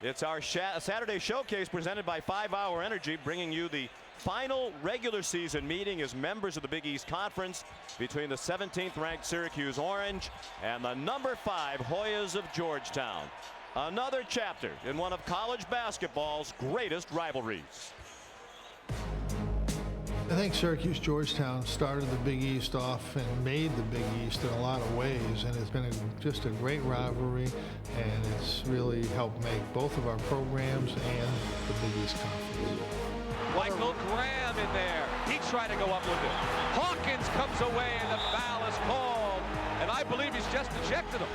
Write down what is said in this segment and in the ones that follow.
It's our Saturday showcase presented by 5 Hour Energy, bringing you the final regular season meeting as members of the Big East Conference between the 17th ranked Syracuse Orange and the number 5 Hoyas of Georgetown. Another chapter in one of college basketball's greatest rivalries. I think Syracuse-Georgetown started the Big East off and made the Big East in a lot of ways, and it's been just a great rivalry, and it's really helped make both of our programs and the Big East Conference. Michael Graham in there. He tried to go up with it. Hawkins comes away and the foul is called, and I believe he's just ejected him.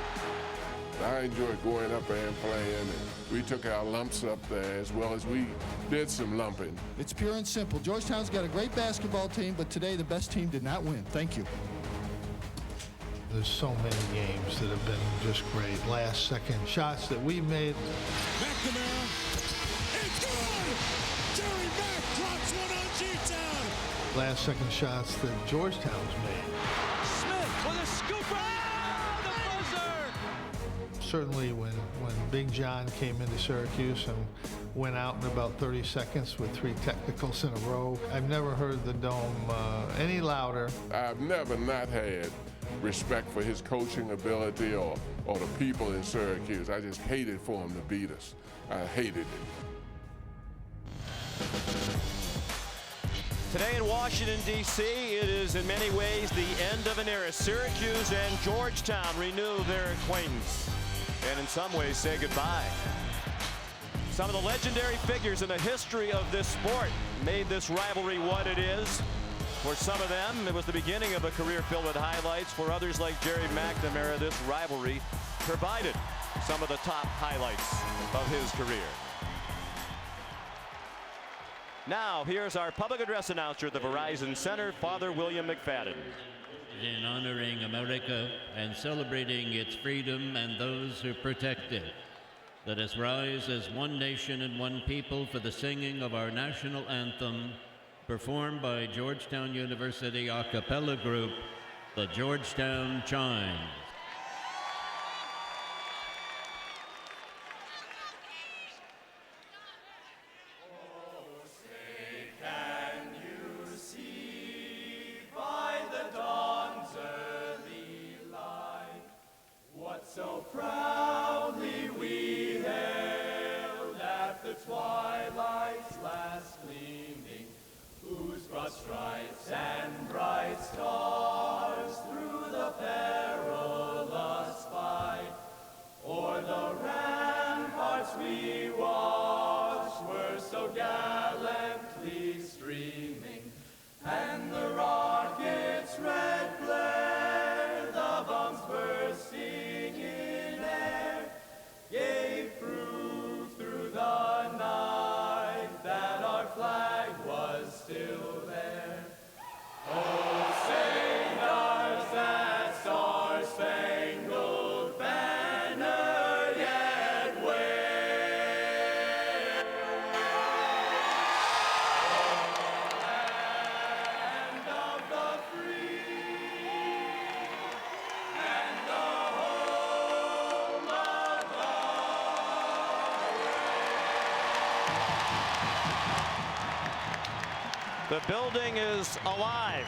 I enjoyed going up there and playing, and we took our lumps up there as well as we did some lumping. It's pure and simple. Georgetown's got a great basketball team, but today the best team did not win. Thank you. There's so many games that have been just great. Last second shots that we made. McNamara, it's good! Jerry Mack drops one on Georgetown. Last second shots that Georgetown's made. Smith with a scooper. Certainly when Big John came into Syracuse and went out in about 30 seconds with 3 technicals in a row, I've never heard the Dome any louder. I've never not had respect for his coaching ability or the people in Syracuse. I just hated for him to beat us. I hated it. Today in Washington, D.C., it is in many ways the end of an era. Syracuse and Georgetown renew their acquaintance and in some ways say goodbye. Some of the legendary figures in the history of this sport made this rivalry what it is. For some of them, it was the beginning of a career filled with highlights. For others like Jerry McNamara, this rivalry provided some of the top highlights of his career. Now, here's our public address announcer at the Verizon Center, Father William McFadden. In honoring America and celebrating its freedom and those who protect it, let us rise as one nation and one people for the singing of our national anthem, performed by Georgetown University a cappella group, the Georgetown Chimes. So proudly we hailed at the twilight's last gleaming, whose broad stripes and bright stars through the perilous fight o'er the ramparts we watched were so gallantly streaming, and the rockets' red glare, the bombs bursting in air, gave proof through the night that our flag was still there. Oh, say does that star-spangled banner yet wave? Oh, land of the free and the home of The building is alive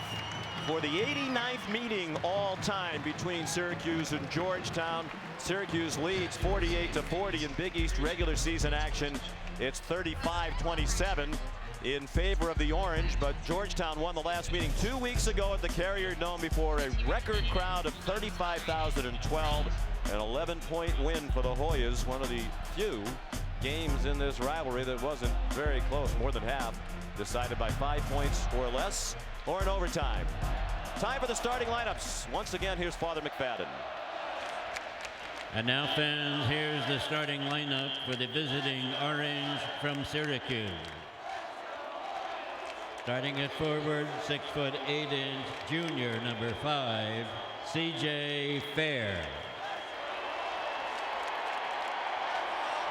for the 89th meeting all time between Syracuse and Georgetown. Syracuse leads 48-40 in Big East regular season action. It's 35-27 in favor of the Orange, but Georgetown won the last meeting 2 weeks ago at the Carrier Dome before a record crowd of 35,012. An 11-point win for the Hoyas, one of the few games in this rivalry that wasn't very close, more than half, decided by 5 points or less or in overtime. Time for the starting lineups. Once again, here's Father McFadden. And now, fans, here's the starting lineup for the visiting Orange from Syracuse. Starting at forward, 6'8" junior, number 5, C.J. Fair.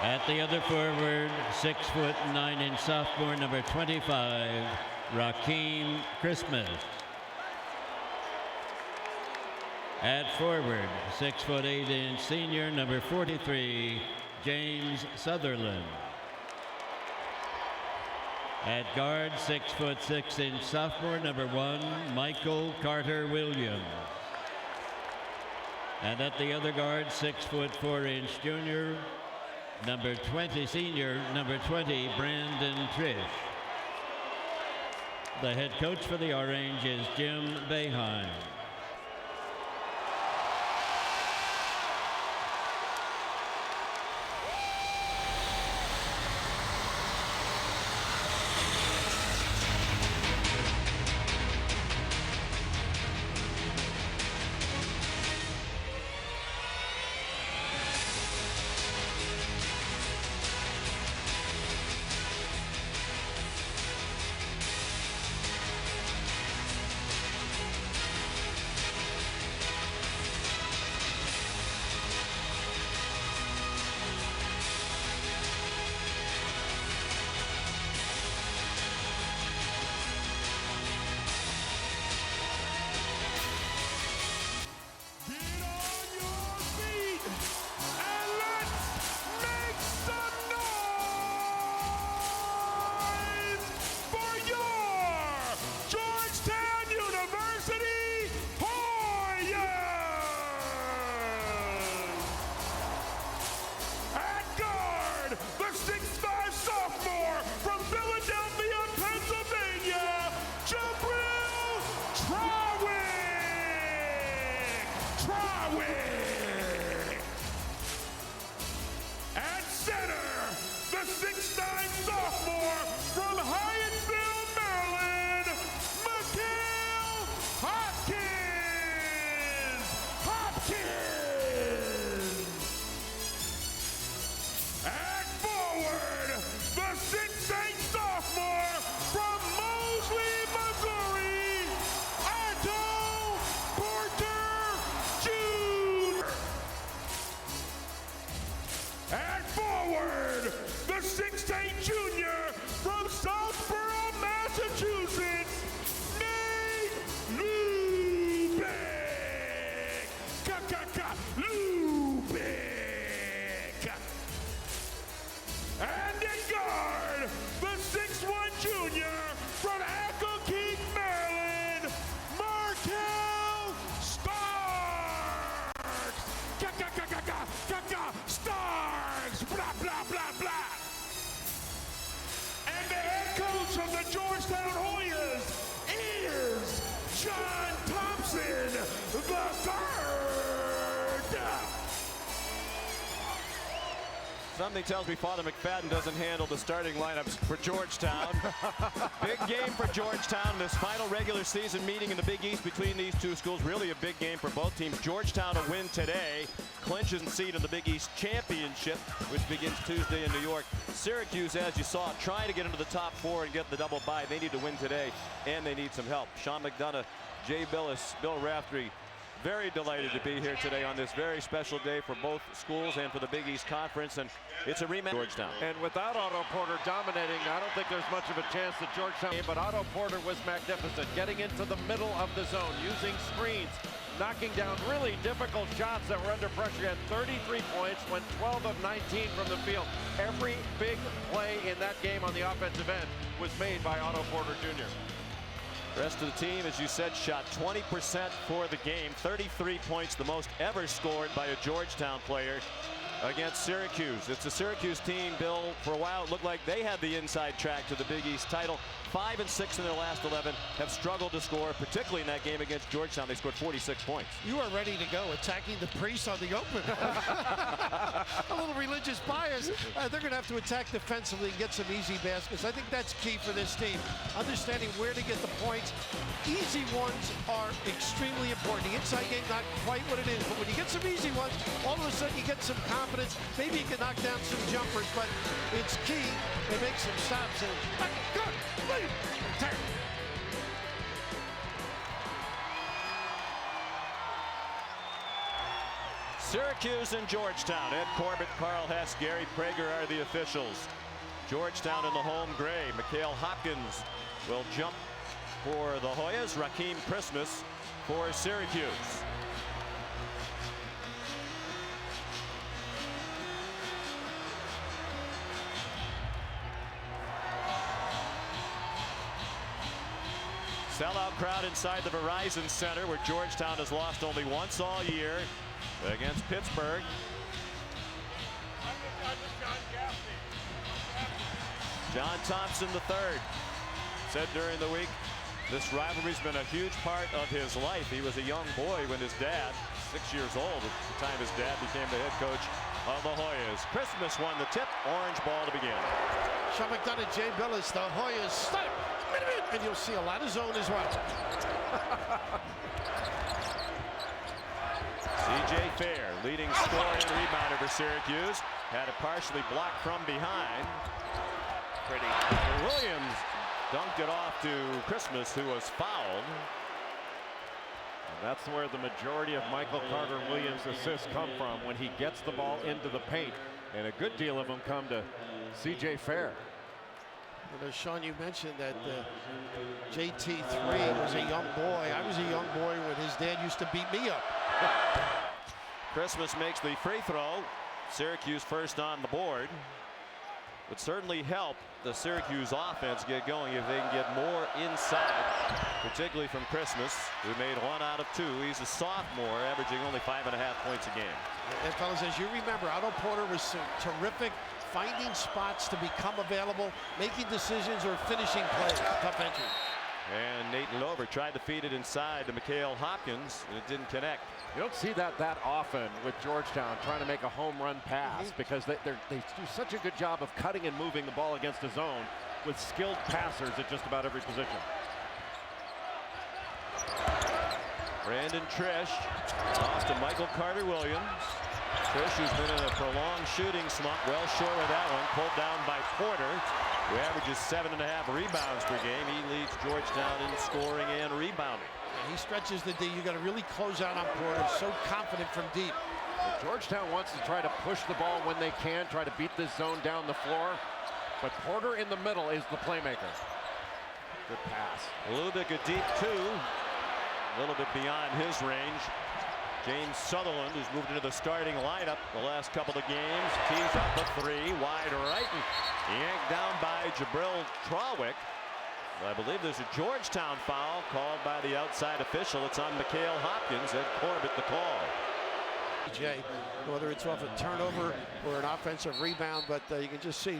At the other forward, 6'9" sophomore, number 25, Rakeem Christmas. At forward, 6'8" senior, number 43, James Sutherland. At guard, 6'6" sophomore, number 1, Michael Carter Williams. And at the other guard, 6'4" junior, number 20, senior, number 20, Brandon Trish. The head coach for the Orange is Jim Boeheim. At center, the 6'9" sophomore from Hyattsville, Maryland, Mikhail Hopkins! At forward, the 6'8" sophomore from Mosley, Missouri, Otto Porter Jr. At forward, the 6'8" junior from Southborough, Massachusetts, Nate Lubick. Lubick. And in guard, the 6'1" junior from Accokeek, Maryland, Markel Starks. Starks. Blah, blah, blah, blah. And the head coach of the Georgetown Hoyas is John Thompson the third. Something tells me Father McFadden doesn't handle the starting lineups for Georgetown. Big game for Georgetown. This final regular season meeting in the Big East between these two schools. Really a big game for both teams. Georgetown a win today clinches a seat in the Big East Championship, which begins Tuesday in New York. Syracuse, as you saw, trying to get into the top 4 and get the double bye. They need to win today, and they need some help. Sean McDonough, Jay Billis, Bill Raftery, very delighted to be here today on this very special day for both schools and for the Big East Conference, and it's a rematch. Georgetown. And without Otto Porter dominating, I don't think there's much of a chance that Georgetown, but Otto Porter was magnificent, getting into the middle of the zone, using screens, knocking down really difficult shots that were under pressure. He had 33 points, went 12 of 19 from the field. Every big play in that game on the offensive end was made by Otto Porter Jr. Rest of the team, as you said, shot 20% for the game. 33 points, the most ever scored by a Georgetown player against Syracuse. It's a Syracuse team, Bill, for a while it looked like they had the inside track to the Big East title. 5 and 6 in their last 11, have struggled to score, particularly in that game against Georgetown. They scored 46 points. You are ready to go, attacking the priests on the open. A little religious bias. They're going to have to attack defensively and get some easy baskets. I think that's key for this team. Understanding where to get the points. Easy ones are extremely important. The inside game, not quite what it is, but when you get some easy ones, all of a sudden you get some confidence. Maybe you can knock down some jumpers, but it's key to make some stops. And good, lead, turn. Syracuse and Georgetown. Ed Corbett, Carl Hess, Gary Prager are the officials. Georgetown in the home gray. Mikhail Hopkins will jump for the Hoyas. Raheem Christmas for Syracuse. Sellout crowd inside the Verizon Center, where Georgetown has lost only once all year against Pittsburgh. John Thompson III said during the week this rivalry's been a huge part of his life. He was a young boy when his dad, 6 years old at the time his dad became the head coach of the Hoyas. Christmas won the tip. Orange ball to begin. Sean McDonough, Jay Billis, the Hoyas start. And you'll see a lot of zone as well. C.J. Fair, leading scorer and rebounder for Syracuse, had it partially blocked from behind. Pretty. Williams dunked it off to Christmas, who was fouled. And that's where the majority of Michael Carter Williams' assists come from, when he gets the ball into the paint. And a good deal of them come to C.J. Fair. You know, Sean, you mentioned that JT3 was a young boy. I was a young boy when his dad used to beat me up. Christmas makes the free throw. Syracuse first on the board. Would certainly help the Syracuse offense get going if they can get more inside, particularly from Christmas, who made 1 out of 2. He's a sophomore, averaging only 5.5 points a game. And fellas, as you remember, Otto Porter was terrific, finding spots to become available, making decisions, or finishing plays. Tough entry. And Nathan Lover tried to feed it inside to Mikhail Hopkins, and it didn't connect. You don't see that often with Georgetown trying to make a home run pass, because they do such a good job of cutting and moving the ball against the zone with skilled passers at just about every position. Brandon Trish off to Michael Carter Williams. Trish, who's been in a prolonged shooting slump, well short of that one, pulled down by Porter, who averages 7.5 rebounds per game. He leads Georgetown in scoring and rebounding. He stretches the D. You got to really close out on Porter. So confident from deep. But Georgetown wants to try to push the ball when they can, try to beat this zone down the floor. But Porter in the middle is the playmaker. Good pass. Lubick a deep 2. A little bit beyond his range. James Sutherland, who's moved into the starting lineup the last couple of games, tees up a 3, wide right, and yanked down by Jabril Trawick. I believe there's a Georgetown foul called by the outside official. It's on Mikhail Hopkins. Ed Corbett the call. Jay, whether it's off a turnover or an offensive rebound, but you can just see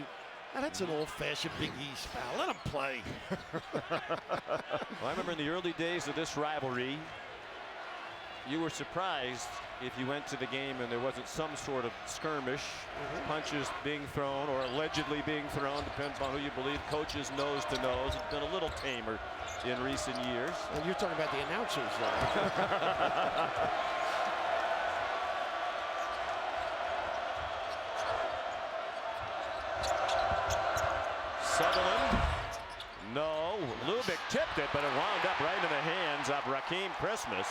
that's an old-fashioned Big East foul. Let him play. Well, I remember in the early days of this rivalry, you were surprised if you went to the game and there wasn't some sort of skirmish, punches being thrown or allegedly being thrown, depends on who you believe. Coaches nose to nose. It's been a little tamer in recent years. And you're talking about the announcers, though. Sutherland, no. Lubick tipped it, but it wound up right in the hands of Rakeem Christmas.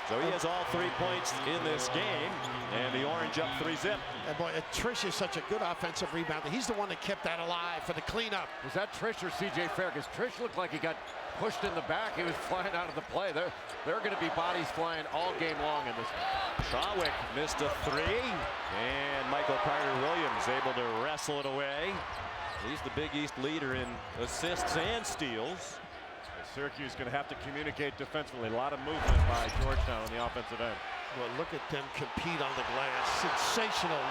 So he has all 3 points in this game, and the Orange up 3-zip. And boy, Trish is such a good offensive rebounder. He's the one that kept that alive for the cleanup. Was that Trish or C.J. Fair? Because Trish looked like he got pushed in the back. He was flying out of the play. There are going to be bodies flying all game long in this one. Trawick missed a 3, and Michael Carter Williams able to wrestle it away. He's the Big East leader in assists and steals. Syracuse is going to have to communicate defensively. A lot of movement by Georgetown on the offensive end. Well, look at them compete on the glass. Sensational.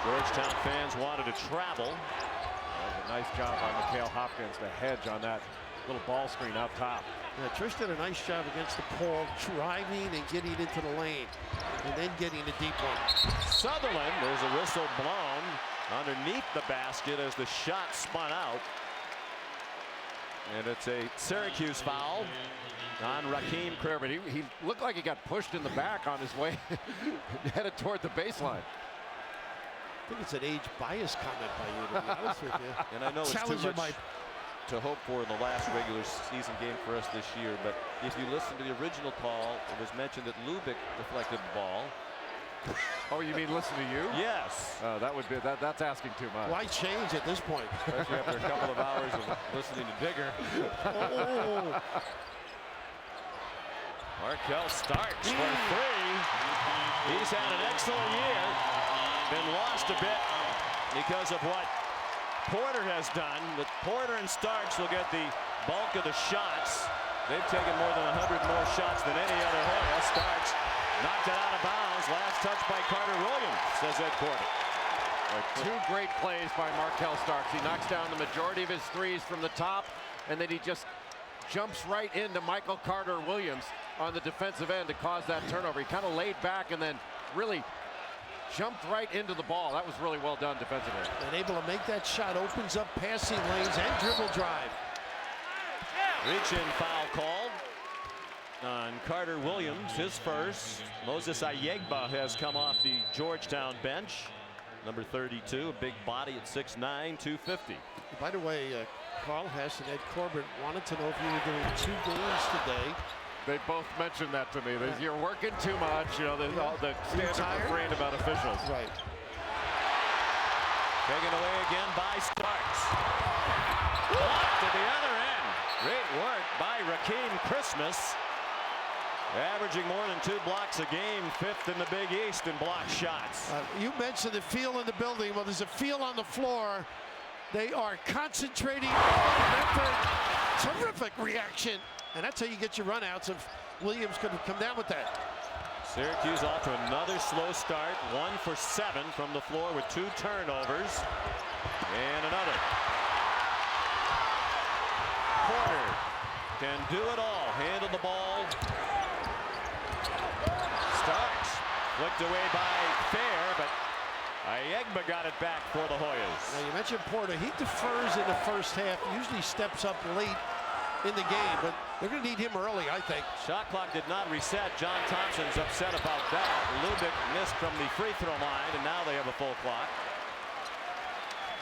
Georgetown fans wanted to travel. That was a nice job by Mikhail Hopkins to hedge on that little ball screen out top. Yeah, Trish did a nice job against the pole, driving and getting into the lane, and then getting a deep one. Sutherland, there's a whistle blown underneath the basket as the shot spun out. And it's a Syracuse foul on Rakeem Christmas. But he looked like he got pushed in the back on his way headed toward the baseline. I think it's an age bias comment by you, to be honest with you. And I know it's too much to hope for in the last regular season game for us this year, but if you listen to the original call, it was mentioned that Lubick deflected the ball. Oh, you mean listen to you? Yes. That would be that's asking too much. Why change at this point? Especially after a couple of hours of listening to Digger. Oh. Markell starts for 3. He's had an excellent year. Been lost a bit because of what Porter has done. But Porter and Starks will get the bulk of the shots. They've taken more than 100 more shots than any other Hoya. Starks knocked it out of bounds. Last touch by Carter Williams, says Ed Porter. Two great plays by Markel Starks. He knocks down the majority of his threes from the top, and then he just jumps right into Michael Carter Williams on the defensive end to cause that turnover. He kind of laid back and then really jumped right into the ball. That was really well done defensively. And able to make that shot, opens up passing lanes and dribble drive. Reach-in foul called on Carter Williams, his first. Moses Ayegba has come off the Georgetown bench. Number 32, a big body at 6'9", 250. By the way, Carl Hess and Ed Corbett wanted to know if you were doing 2 games today. They both mentioned that to me. You're working too much. You know, the standard refrain about officials. Right. Taken away again by Starks. Blocked at the other end. Great work by Rakeem Christmas. Averaging more than 2 blocks a game, 5th in the Big East in block shots. You mentioned the feel in the building. Well, there's a feel on the floor. They are concentrating on effort. Terrific reaction. And that's how you get your runouts if Williams could have come down with that. Syracuse off to another slow start. 1 for 7 from the floor with 2 turnovers. And another. Porter can do it all. Handle the ball. Starks flicked away by Fair, but Ayegba got it back for the Hoyas. Now you mentioned Porter. He defers in the first half. Usually steps up late in the game, but they're going to need him early, I think. Shot clock did not reset. John Thompson's upset about that. Lubick missed from the free throw line, and now they have a full clock.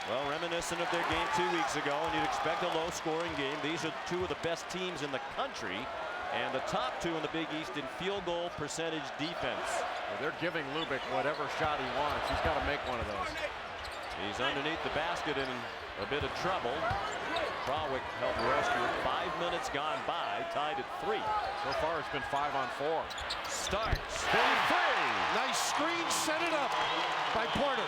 Well, reminiscent of their game 2 weeks ago, and you'd expect a low-scoring game. These are 2 of the best teams in the country, and the top 2 in the Big East in field goal percentage defense. Well, they're giving Lubick whatever shot he wants. He's got to make one of those. He's underneath the basket in a bit of trouble. Trawick helped rescue it. 5 minutes gone by, tied at 3. So far, it's been 5 on 4. Starks, 33. Nice screen, set it up by Porter.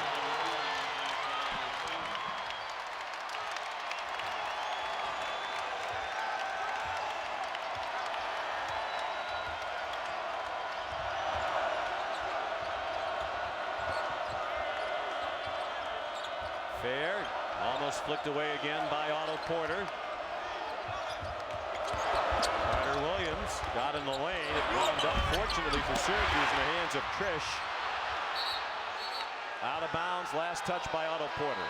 Fair, almost flicked away again by Otto Porter. Carter Williams got in the lane. It wound up, fortunately for Syracuse, in the hands of Trish. Out of bounds, last touch by Otto Porter.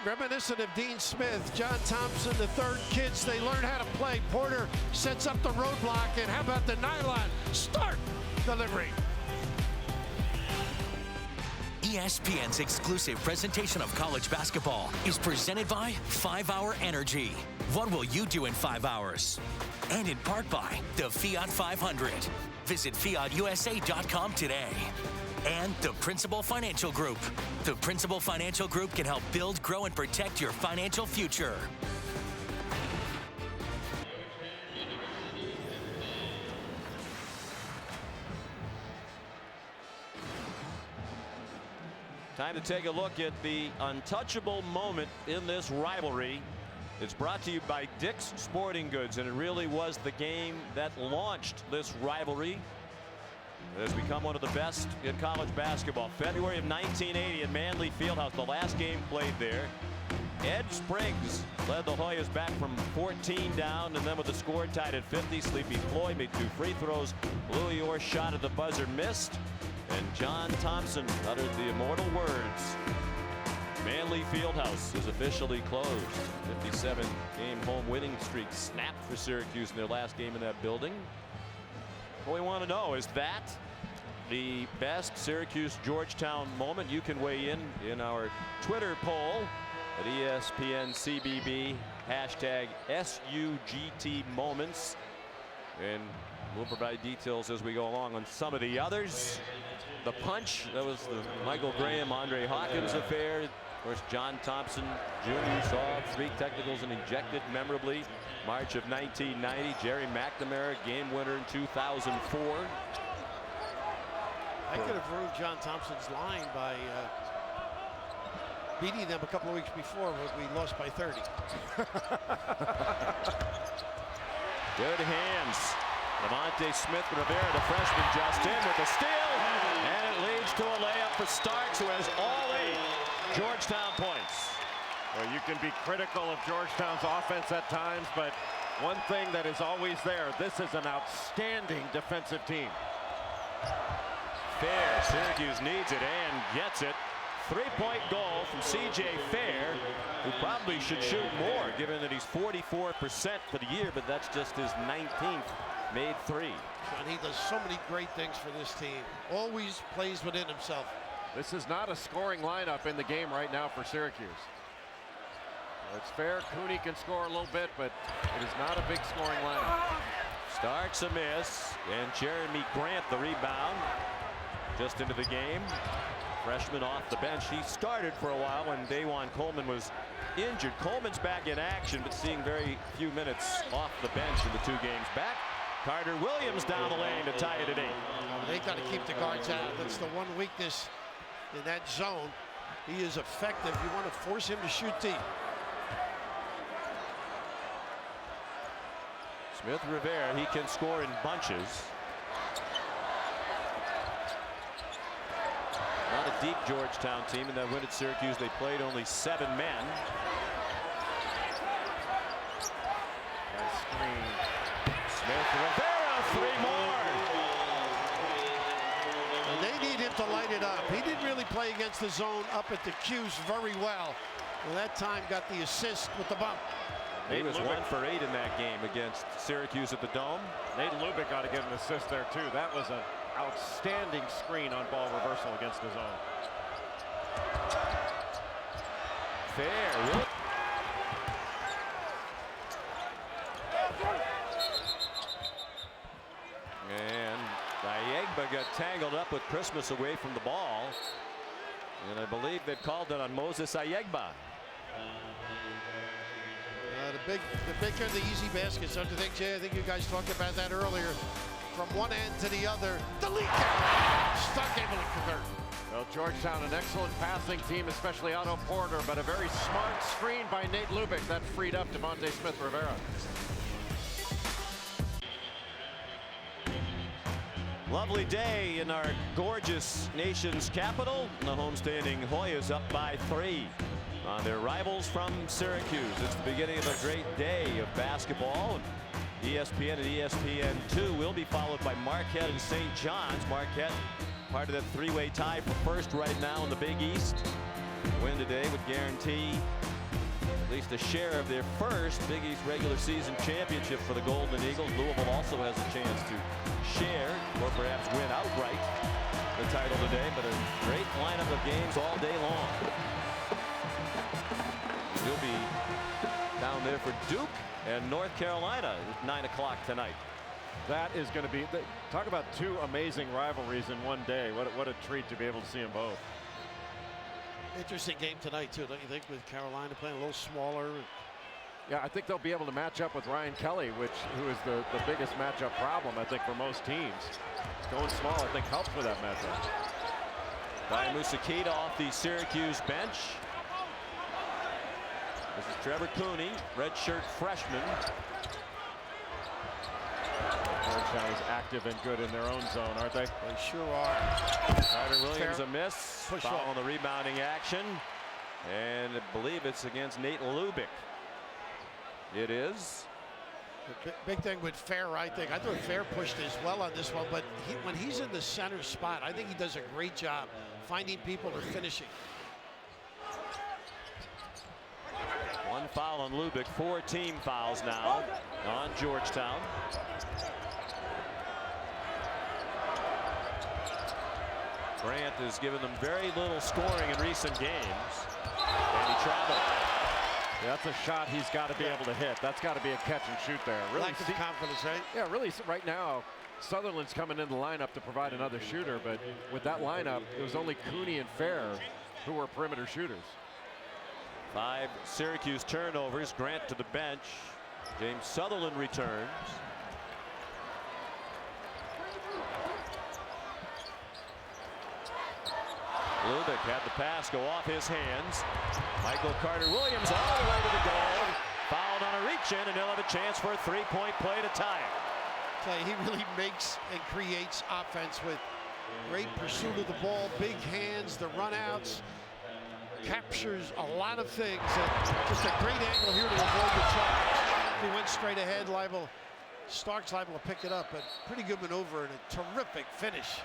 Reminiscent of Dean Smith, John Thompson, the third kids, they learn how to play. Porter sets up the roadblock, and how about the nylon start delivery? ESPN's exclusive presentation of college basketball is presented by 5 Hour Energy. What will you do in 5 hours? And in part by the Fiat 500. Visit fiatusa.com today. And the Principal Financial Group. The Principal Financial Group can help build, grow, and protect your financial future. Time to take a look at the untouchable moment in this rivalry. It's brought to you by Dick's Sporting Goods, and it really was the game that launched this rivalry. It has become one of the best in college basketball. February of 1980 at Manley Fieldhouse, the last game played there. Ed Spriggs led the Hoyas back from 14 down, and then with the score tied at 50, Sleepy Floyd made 2 free throws. Louis Orr shot at the buzzer, missed. And John Thompson uttered the immortal words. Manley Fieldhouse is officially closed. 57-game home winning streak snapped for Syracuse in their last game in that building. What we want to know, is that the best Syracuse-Georgetown moment? You can weigh in our Twitter poll at ESPN CBB, hashtag SUGT moments. And we'll provide details as we go along on some of the others. The punch, that was the Michael Graham, Andre Hawkins affair. Of course, John Thompson Jr. saw 3 technicals and ejected memorably. March of 1990. Jerry McNamara, game winner in 2004. I could have ruined John Thompson's line by beating them a couple of weeks before when we lost by 30. Good hands. Lamonte Smith Rivera, the freshman, just in with a steal. And it leads to a layup for Starks, who has all 8 Georgetown points. Well, you can be critical of Georgetown's offense at times, but one thing that is always there, this is an outstanding defensive team. Fair, Syracuse needs it and gets it. 3-point goal from C.J. Fair, who probably should shoot more, given that he's 44% for the year, but that's just his 19th made 3. And he does so many great things for this team. Always plays within himself. This is not a scoring lineup in the game right now for Syracuse. It's fair, Cooney can score a little bit, but it is not a big scoring lineup. Starks a miss, and Jeremy Grant the rebound. Just into the game. Freshman off the bench. He started for a while when Dajuan Coleman was injured. Coleman's back in action, but seeing very few minutes off the bench in the 2 games back. Carter Williams down the lane to tie it at 8. They got to keep the guards out. That's the one weakness in that zone. He is effective. You want to force him to shoot deep. Smith Rivera, he can score in bunches. Not a deep Georgetown team. In that win at Syracuse, they played only 7 men. Nice screen. Smith Rivera, 3 more. And they need him to light it up. He didn't really play against the zone up at the Q's very well. And that time got the assist with the bump. He was 1 for 8 in that game against Syracuse at the Dome. Nate Lubick got to give an assist there too. That was an outstanding screen on ball reversal against his own. Fair. And Ayegba got tangled up with Christmas away from the ball. And I believe they've called it on Moses Ayegba. The big are the easy baskets, don't you think, Jay? I think you guys talked about that earlier. From one end to the other, the leak out. Stark able to convert. Well, Georgetown, an excellent passing team, especially Otto Porter, but a very smart screen by Nate Lubick that freed up Devontae Smith Rivera. Lovely day in our gorgeous nation's capital. The homestanding Hoyas up by 3 on their rivals from Syracuse. It's the beginning of a great day of basketball. ESPN and ESPN2 will be followed by Marquette and St. John's. Marquette, part of that 3-way tie for first right now in the Big East. Win today would guarantee at least a share of their first Big East regular season championship for the Golden Eagles. Louisville also has a chance to share or perhaps win outright the title today, but a great lineup of games all day long. You'll be down there for Duke and North Carolina at 9 o'clock tonight. That is going to be, talk about 2 amazing rivalries in one day. What a treat to be able to see them both. Interesting game tonight, too, don't you think, with Carolina playing a little smaller? Yeah, I think they'll be able to match up with Ryan Kelly, who is the biggest matchup problem, I think, for most teams. Going small, I think, helps with that matchup. Ryan Musakita off the Syracuse bench. This is Trevor Cooney, redshirt freshman. Georgetown is active and good in their own zone, aren't they? They sure are. Carter Williams a miss. Push Foul off. on the rebounding action. And I believe it's against Nate Lubick. It is. The big thing with Fair, I think. I thought Fair pushed as well on this one, but when he's in the center spot, I think he does a great job finding people or finishing. 1 foul on Lubick. 4 team fouls now on Georgetown. Grant has given them very little scoring in recent games. And he traveled. Yeah, that's a shot he's got to be able to hit. That's got to be a catch and shoot there. Really Lack of confidence, right? Yeah, really, right now, Sutherland's coming into the lineup to provide another shooter, but with that lineup, it was only Cooney and Fair who were perimeter shooters. 5 Syracuse turnovers. Grant to the bench. James Sutherland returns. Lubick had the pass go off his hands. Michael Carter-Williams all the way to the goal. Fouled on a reach-in, and he'll have a chance for a three-point play to tie it. He really makes and creates offense with great pursuit of the ball, big hands, the runouts, captures a lot of things, and just a great angle here to avoid the charge. He went straight ahead, Stark's liable to pick it up, but pretty good maneuver and a terrific finish.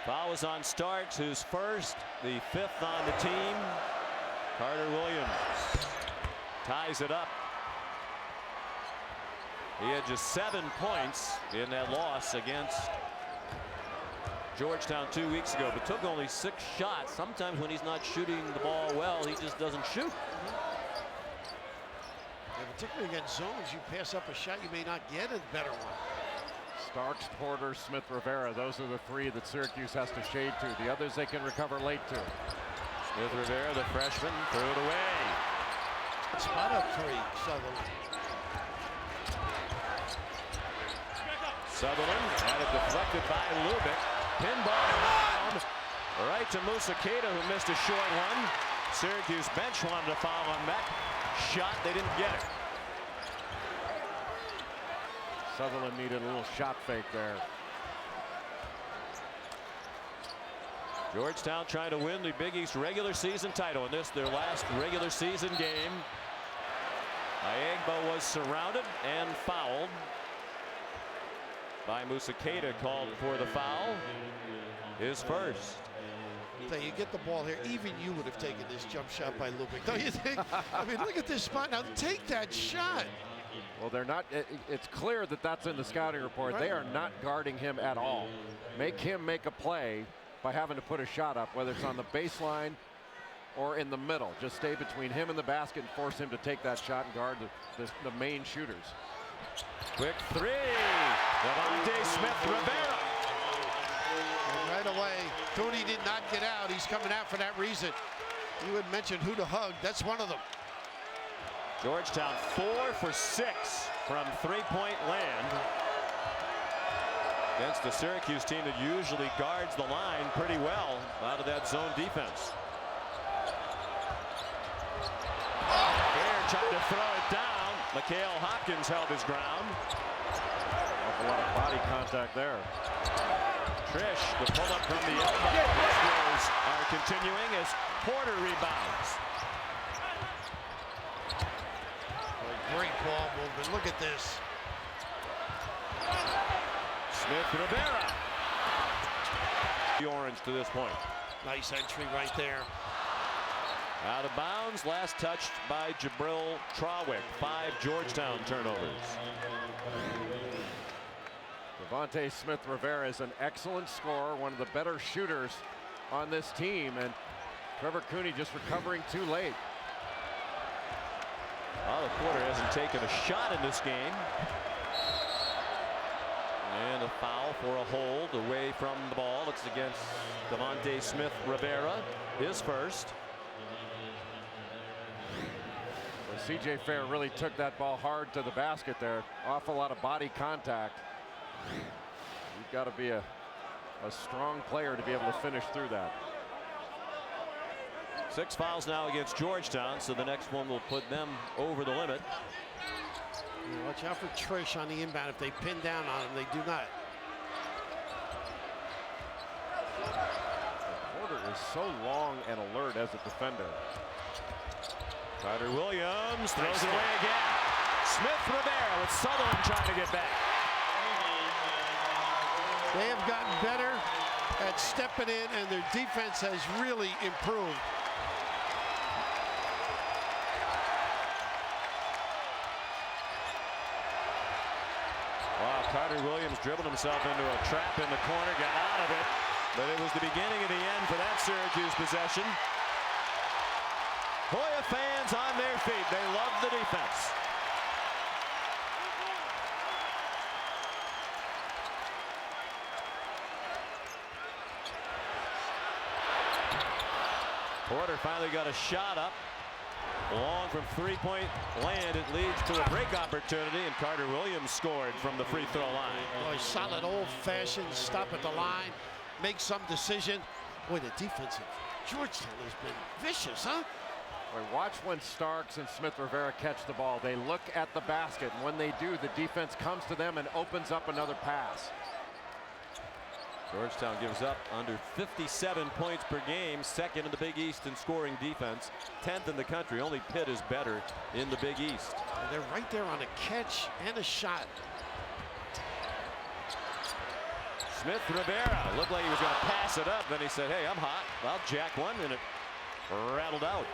Foul was on Starks, who's first, the 5th on the team. Carter-Williams ties it up. He had just 7 points in that loss against Georgetown 2 weeks ago, but took only 6 shots. Sometimes when he's not shooting the ball well, he just doesn't shoot. And particularly against zones, you pass up a shot, you may not get a better one. Starks, Porter, Smith, Rivera. Those are the 3 that Syracuse has to shade to. The others they can recover late to. Smith Rivera, the freshman, threw it away. Spot up 3, Sutherland. Sutherland had it deflected by Lubick. Pinball around right to Musakeda, who missed a short one. Syracuse bench wanted to foul on that shot. They didn't get it. Sutherland needed a little shot fake there. Georgetown trying to win the Big East regular season title in this, their last regular season game. Ayegba was surrounded and fouled by Musakeda, called for the foul. His first. You get the ball here, even you would have taken this jump shot by Lubick, don't you think? I mean, look at this spot now. Take that shot. Well, they're not. It's clear that that's in the scouting report. Right. They are not guarding him at all. Make him make a play by having to put a shot up, whether it's on the baseline or in the middle. Just stay between him and the basket and force him to take that shot and guard the main shooters. Quick 3. Devontae Smith Rivera. And right away, Cooney did not get out. He's coming out for that reason. You had mentioned who to hug. That's one of them. Georgetown 4 for 6 from three-point land against the Syracuse team that usually guards the line pretty well out of that zone defense. Fair tried to throw it down. Mikhail Hopkins held his ground. A lot of body contact there. Trish, the pull-up from the elbow. Those are continuing as Porter rebounds. Great ball movement. Look at this. Smith Rivera. The orange to this point. Nice entry right there. Out of bounds. Last touched by Jabril Trawick. 5 Georgetown turnovers. Devontae Smith Rivera is an excellent scorer, one of the better shooters on this team, and Trevor Cooney just recovering too late. Otto Porter hasn't taken a shot in this game. And a foul for a hold away from the ball. It's against Devontae Smith Rivera, his first. Well, C.J. Fair really took that ball hard to the basket there. Awful lot of body contact. You've got to be a strong player to be able to finish through that. 6 fouls now against Georgetown, so the next one will put them over the limit. Watch out for Trish on the inbound. If they pin down on him, they do not. Porter is so long and alert as a defender. Carter-Williams throws it away again. Smith Rivera with Sutherland trying to get back. They have gotten better at stepping in, and their defense has really improved. Wow, Carter-Williams dribbled himself into a trap in the corner, got out of it, but it was the beginning of the end for that Syracuse possession. Hoya fans on their feet. They love the defense. Porter finally got a shot up. Long from three-point land, it leads to a break opportunity, and Carter-Williams scored from the free throw line. Boy, solid old-fashioned stop at the line. make some decision. Boy, the defense of Georgetown has been vicious, huh? Boy, watch when Starks and Smith Rivera catch the ball. They look at the basket, and when they do, the defense comes to them and opens up another pass. Georgetown gives up under 57 points per game, second in the Big East in scoring defense, 10th in the country. Only Pitt is better in the Big East. And they're right there on a catch and a shot. Smith Rivera looked like he was going to pass it up. Then he said, hey, I'm hot. I'll jack one, and it rattled out.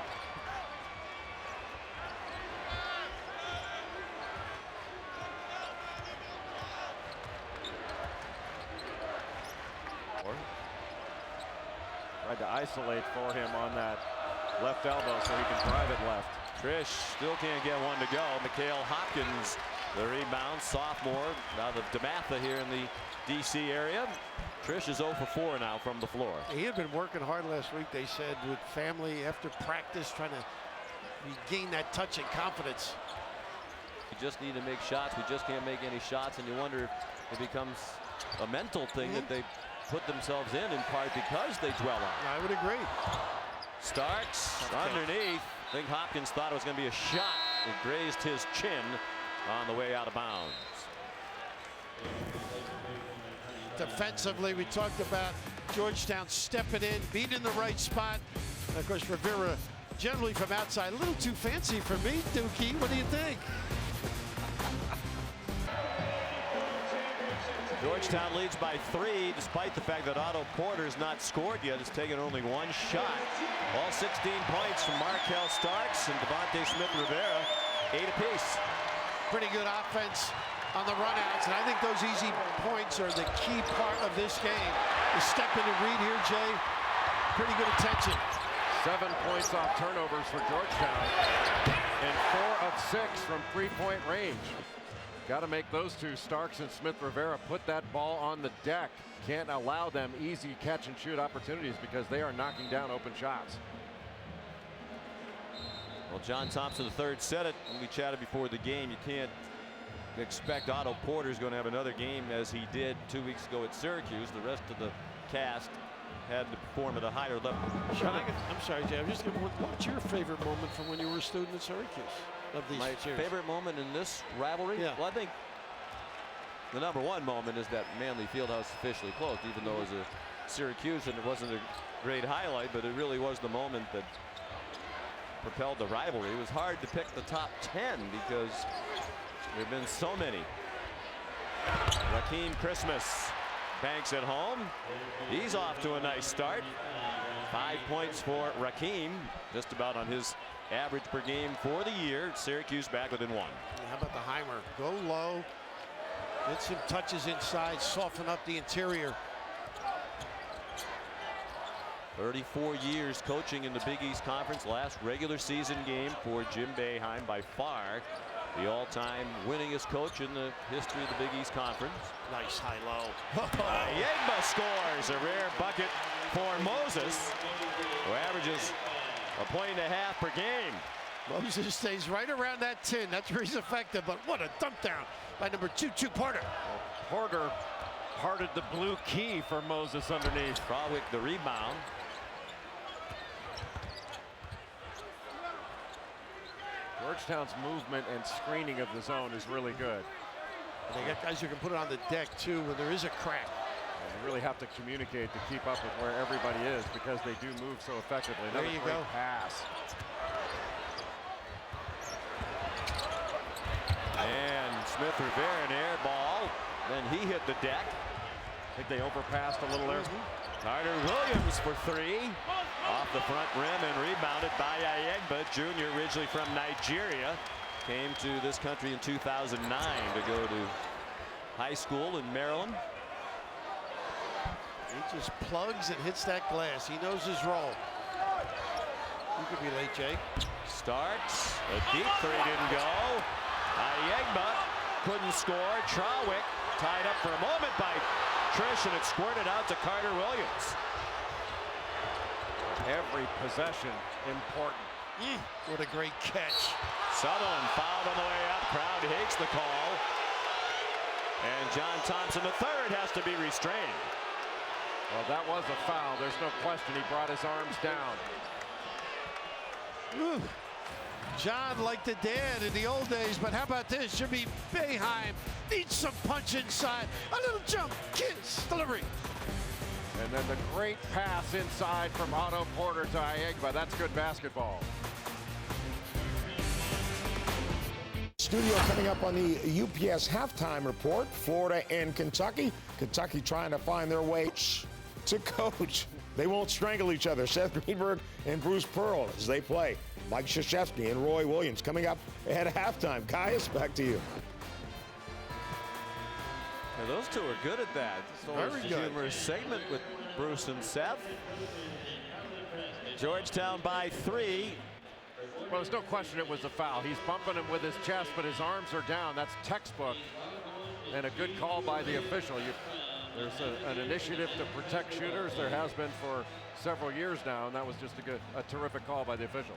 Tried to isolate for him on that left elbow so he can drive it left. Trish still can't get one to go. Mikhail Hopkins, the rebound, sophomore, out of DeMatha here in the D.C. area. Trish is 0 for 4 now from the floor. He had been working hard last week, they said, with family after practice, trying to regain that touch and confidence. We just need to make shots. We just can't make any shots, and you wonder if it becomes a mental thing that they put themselves in part because they dwell on. I would agree. Starks underneath. I think Hopkins thought it was going to be a shot. It grazed his chin on the way out of bounds. Defensively, we talked about Georgetown stepping in, being in the right spot. And of course, Rivera generally from outside. A little too fancy for me, Dookie. What do you think? Georgetown leads by 3, despite the fact that Otto Porter's not scored yet. Has taken only one shot. All 16 points from Markel Starks and Devontae Smith Rivera, 8 apiece. Pretty good offense on the runouts, and I think those easy points are the key part of this game. The step in and read here, Jay. Pretty good attention. 7 points off turnovers for Georgetown, and 4 of 6 from three-point range. Got to make those two, Starks and Smith Rivera, put that ball on the deck. Can't allow them easy catch and shoot opportunities because they are knocking down open shots. Well, John Thompson III said it when we chatted before the game. You can't expect Otto Porter's going to have another game as he did 2 weeks ago at Syracuse. The rest of the cast had to perform at a higher level. I'm sorry, Jay. I'm just going to. What's your favorite moment from when you were a student at Syracuse? Of these My series? favorite moment in this rivalry? Yeah. Well, I think the #1 moment is that Manley Fieldhouse officially closed, even though it was a Syracuse and it wasn't a great highlight, but it really was the moment that propelled the rivalry. It was hard to pick the top 10 because there have been so many. Rakeem Christmas banks at home. He's off to a nice start. 5 points for Rakeem, just about on his average per game for the year. Syracuse back within 1. How about the Heimer? Go low, get some touches inside, soften up the interior. 34 years coaching in the Big East Conference. Last regular season game for Jim Boeheim, by far the all-time winningest coach in the history of the Big East Conference. Nice high-low. Yegba scores a rare bucket for Moses, who averages 1.5 points per game. Moses stays right around that 10. That's where he's effective, but what a dump down by number 2 Porter. Porter parted the blue key for Moses underneath. Krawick the rebound. Georgetown's movement and screening of the zone is really good. And they got guys who can put it on the deck too when there is a crack. And you really have to communicate to keep up with where everybody is because they do move so effectively. There you go. Pass. And Smith Rivera an air ball. Then he hit the deck. I think they overpassed a little there. Carter Williams for 3. Off the front rim and rebounded by Ayegba Jr., originally from Nigeria. Came to this country in 2009 to go to high school in Maryland. He just plugs and hits that glass. He knows his role. You could be late, Jake. Starks. A deep 3 didn't go. Ayegba couldn't score. Krawick tied up for a moment by Trish, and it squirted out to Carter Williams. Every possession important. What a great catch. Sutherland fouled on the way up. Crowd hates the call. And John Thompson III has to be restrained. Well, that was a foul. There's no question. He brought his arms down. Whew. John like the dad in the old days, but how about this? Jimmy Boeheim needs some punch inside. A little jump, kiss, delivery. And then the great pass inside from Otto Porter to Ayegba. That's good basketball. Studio coming up on the UPS halftime report. Florida and Kentucky. Kentucky trying to find their way to coach. They won't strangle each other. Seth Greenberg and Bruce Pearl as they play. Mike Krzyzewski and Roy Williams coming up at halftime. Caius, back to you. Yeah, those two are good at that. It's always a humorous segment with Bruce and Seth. Georgetown by 3. Well, there's no question it was a foul. He's bumping him with his chest, but his arms are down. That's textbook. And a good call by the official. There's an initiative to protect shooters. There has been for several years now, and that was just a terrific call by the official.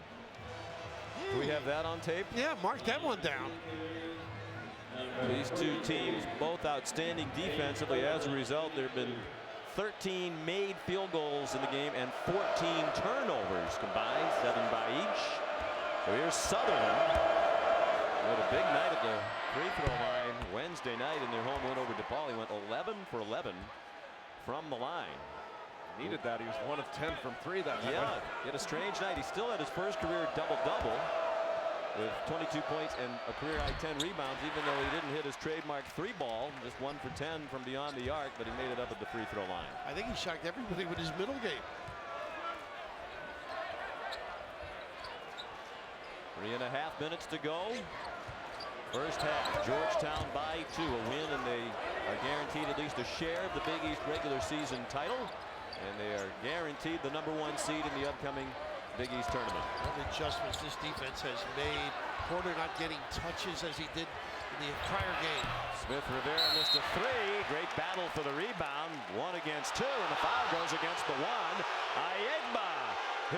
Do we have that on tape? Yeah, mark that one down. These two teams both outstanding defensively. As a result, there have been 13 made field goals in the game and 14 turnovers combined, 7 by each. So here's Sutherland with a big night at the free throw line Wednesday night in their home win over DePaul. He went 11 for 11 from the line. Needed that. He was 1 of 10 from 3 that night. Yeah, he had a strange night. He still had his first career double-double with 22 points and a career high 10 rebounds, even though he didn't hit his trademark 3-ball, just 1 for 10 from beyond the arc, but he made it up at the free throw line. I think he shocked everybody with his middle game. 3.5 minutes to go. First half, Georgetown by 2, a win, and they are guaranteed at least a share of the Big East regular season title, and they are guaranteed the #1 seed in the upcoming Big East tournament. What adjustments this defense has made. Porter not getting touches as he did in the prior game. Smith Rivera missed a 3. Great battle for the rebound. 1 against 2, and the foul goes against the 1. Ayegba,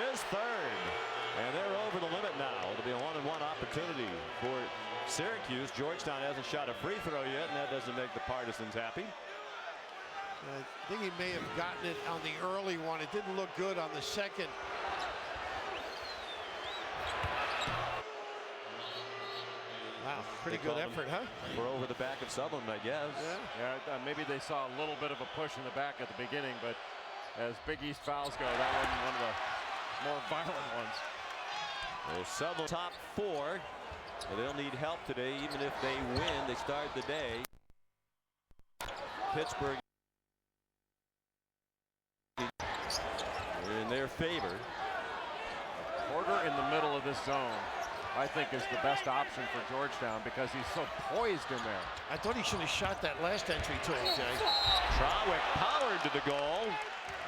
his 3rd. And they're over the limit now. It'll be a 1-on-1 opportunity for Syracuse. Georgetown hasn't shot a free throw yet, and that doesn't make the partisans happy. I think he may have gotten it on the early one. It didn't look good on the second. Wow, pretty good effort, huh? We're over the back of Sutherland, I guess. Yeah. Maybe they saw a little bit of a push in the back at the beginning, but as Big East fouls go, that wasn't one of the more violent ones. Well, Sutherland top 4. So they'll need help today, even if they win. They start the day. Pittsburgh in their favor. Porter in the middle of this zone, I think, is the best option for Georgetown because he's so poised in there. I thought he should have shot that last entry to him, Jay. Trawick powered to the goal.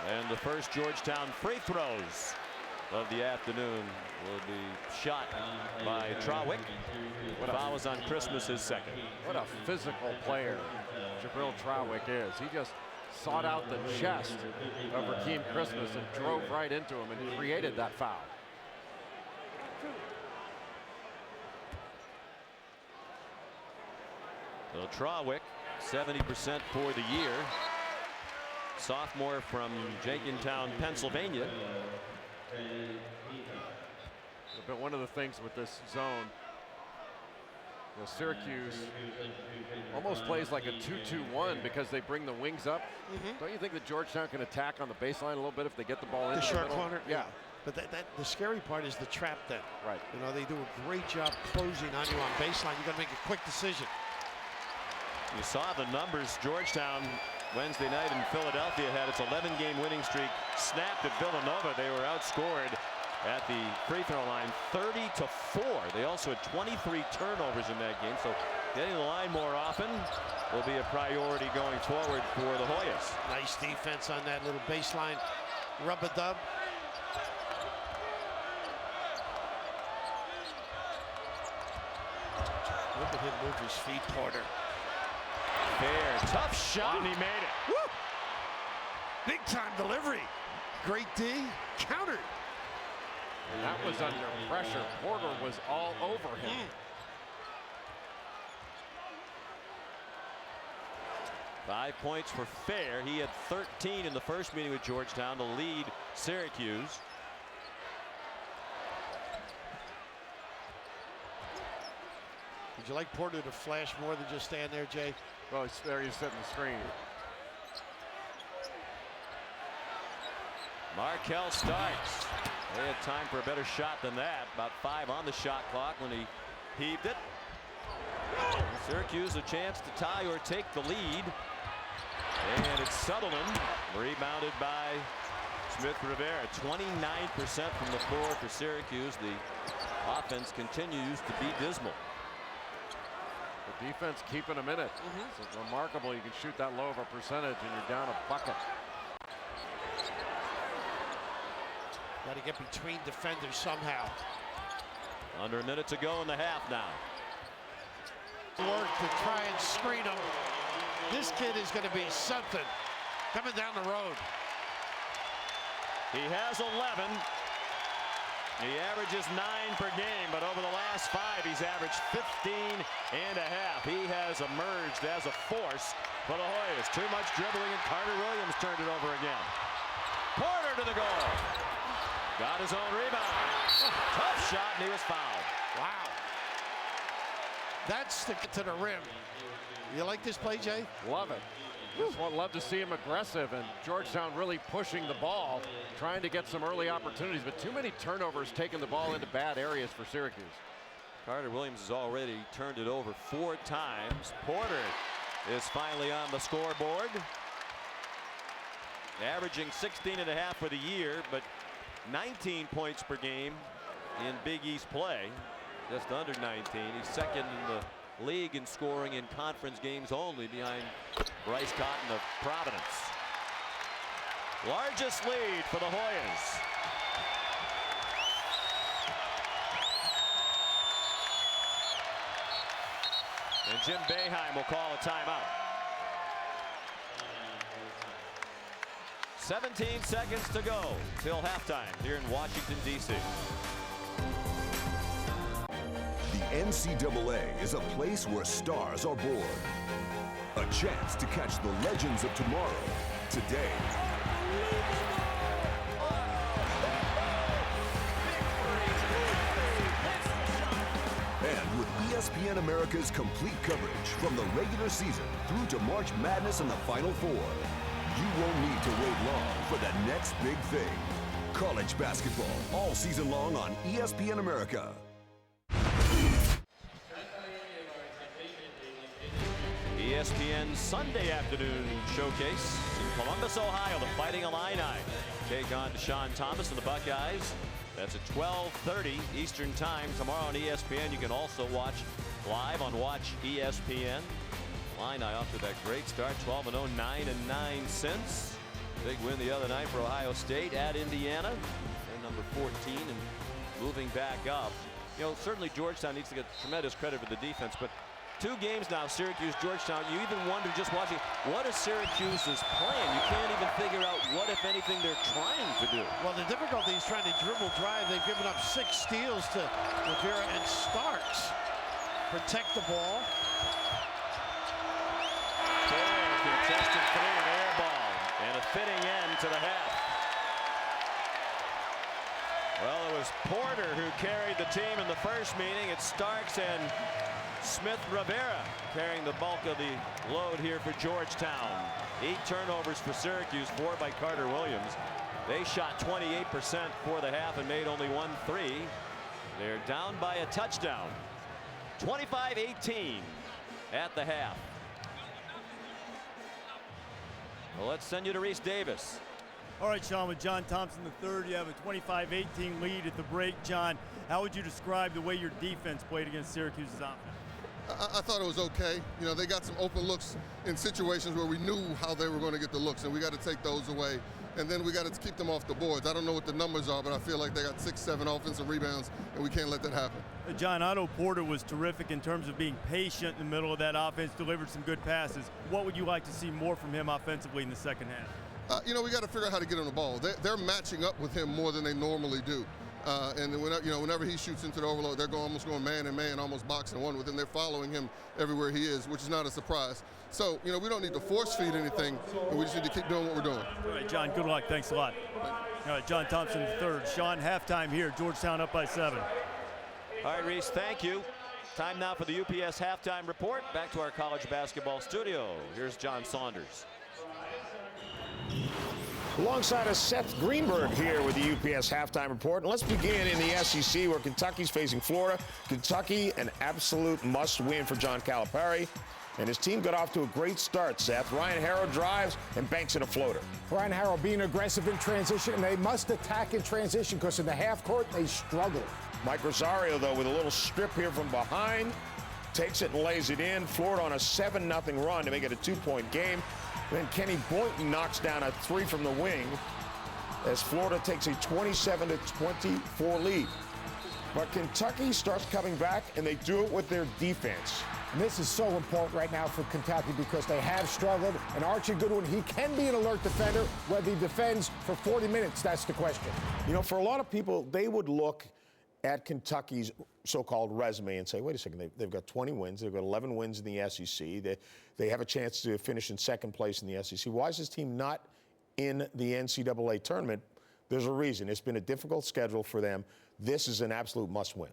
And the first Georgetown free throws of the afternoon will be shot by Trawick. Foul was on Christmas, his 2nd. What a physical player Jabril Trawick is. He just sought out the chest of Rakeem Christmas and drove right into him and created that foul. So Trawick, 70% for the year. Sophomore from Jenkintown, Pennsylvania. But one of the things with this zone, Syracuse almost plays like a 2-2-1 because they bring the wings up. Don't you think that Georgetown can attack on the baseline a little bit if they get the ball in the short corner? Yeah. But the scary part is the trap then. Right. You know, they do a great job closing on you on baseline. You got to make a quick decision. You saw the numbers. Georgetown Wednesday night in Philadelphia had its 11-game winning streak snapped at Villanova. They were outscored at the free throw line 30-4. They also had 23 turnovers in that game, so getting the line more often will be a priority going forward for the Hoyas. Nice defense on that little baseline rub-a-dub. Look at him move his feet, Porter. Fair, tough shot, and he made it. Woo! Big time delivery. Great D, countered. And that was under pressure. Porter was all over him. 5 points for Fair. He had 13 in the first meeting with Georgetown to lead Syracuse. Would you like Porter to flash more than just stand there, Jay? Well, he's there. He's setting the screen. Markell starts. They had time for a better shot than that. About 5 on the shot clock when he heaved it. Syracuse a chance to tie or take the lead. And it's Sutherland, rebounded by Smith Rivera. 29% from the floor for Syracuse. The offense continues to be dismal. The defense keeping them in it. It's remarkable you can shoot that low of a percentage and you're down a bucket. Got to get between defenders somehow. Under a minute to go in the half now. Work to try and screen him. This kid is going to be something coming down the road. He has 11. He averages 9 per game, but over the last 5 he's averaged 15 and a half. He has emerged as a force for the Hoyas. Too much dribbling and Carter Williams turned it over again. Porter to the goal. Got his own rebound. Tough shot and he was fouled. Wow. That's to the rim. You like this play, Jay? Love it. Just love to see him aggressive and Georgetown really pushing the ball, trying to get some early opportunities, but too many turnovers taking the ball into bad areas for Syracuse. Carter Williams has already turned it over 4 times. Porter is finally on the scoreboard. Averaging 16 and a half for the year, but 19 points per game in Big East play. Just under 19. He's second in the league in scoring in conference games only, behind Bryce Cotton of Providence. Largest lead for the Hoyas. And Jim Boeheim will call a timeout. 17 seconds to go till halftime here in Washington, D.C. The NCAA is a place where stars are born. A chance to catch the legends of tomorrow, today. And with ESPN America's complete coverage from the regular season through to March Madness and the Final Four, you won't need to wait long for the next big thing. College basketball all season long on ESPN America. ESPN Sunday afternoon showcase in Columbus, Ohio. The Fighting Illini take on Deshaun Thomas and the Buckeyes. That's at 12:30 Eastern Time tomorrow on ESPN. You can also watch live on Watch ESPN. Illini off to that great start, 12-0, 9-9 since. Big win the other night for Ohio State at Indiana. They're number 14 and moving back up. You know, certainly Georgetown needs to get tremendous credit for the defense, but 2 games now, Syracuse, Georgetown. You even wonder, just watching, what is Syracuse's plan? You can't even figure out what, if anything, they're trying to do. Well, the difficulty is trying to dribble drive. They've given up 6 steals to Rivera and Starks. Protect the ball. Contested 3, an air ball, and a fitting end to the half. Well, it was Porter who carried the team in the first meeting. It's Starks and Smith Rivera carrying the bulk of the load here for Georgetown. 8 turnovers for Syracuse, 4 by Carter Williams. They shot 28% for the half and made only 1 3. They're down by a touchdown. 25-18 at the half. Well, let's send you to Reese Davis. All right, Sean, with John Thompson III, you have a 25-18 lead at the break. John, how would you describe the way your defense played against Syracuse's offense? I thought it was okay. You know, they got some open looks in situations where we knew how they were going to get the looks, and we got to take those away. And then we got to keep them off the boards. I don't know what the numbers are, but I feel like they got 6, 7 offensive rebounds, and we can't let that happen. John, Otto Porter was terrific in terms of being patient in the middle of that offense, delivered some good passes. What would you like to see more from him offensively in the second half? You know, we got to figure out how to get him the ball. They're matching up with him more than they normally do. And then whenever he shoots into the overload, they're almost going man and man, almost boxing one with him. They're following him everywhere he is, which is not a surprise. So, we don't need to force feed anything, and we just need to keep doing what we're doing. All right, John, good luck. Thanks a lot. All right, John Thompson III. Sean, halftime here. Georgetown up by 7. All right, Reese, thank you. Time now for the UPS halftime report. Back to our college basketball studio. Here's John Saunders. Alongside of Seth Greenberg here with the UPS halftime report. And let's begin in the SEC where Kentucky's facing Florida. Kentucky, an absolute must-win for John Calipari. And his team got off to a great start, Seth. Ryan Harrow drives and banks in a floater. Ryan Harrow being aggressive in transition, and they must attack in transition because in the half court, they struggle. Mike Rosario, though, with a little strip here from behind, takes it and lays it in. Florida on a 7-0 run to make it a 2-point game. Then Kenny Boynton knocks down a 3 from the wing as Florida takes a 27-24 lead. But Kentucky starts coming back, and they do it with their defense. And this is so important right now for Kentucky because they have struggled. And Archie Goodwin, he can be an alert defender. Whether he defends for 40 minutes, that's the question. For a lot of people, they would look at Kentucky's so-called resume and say, wait a second, they've got 20 wins. They've got 11 wins in the SEC. They have a chance to finish in second place in the SEC. Why is this team not in the NCAA tournament? There's a reason. It's been a difficult schedule for them. This is an absolute must-win.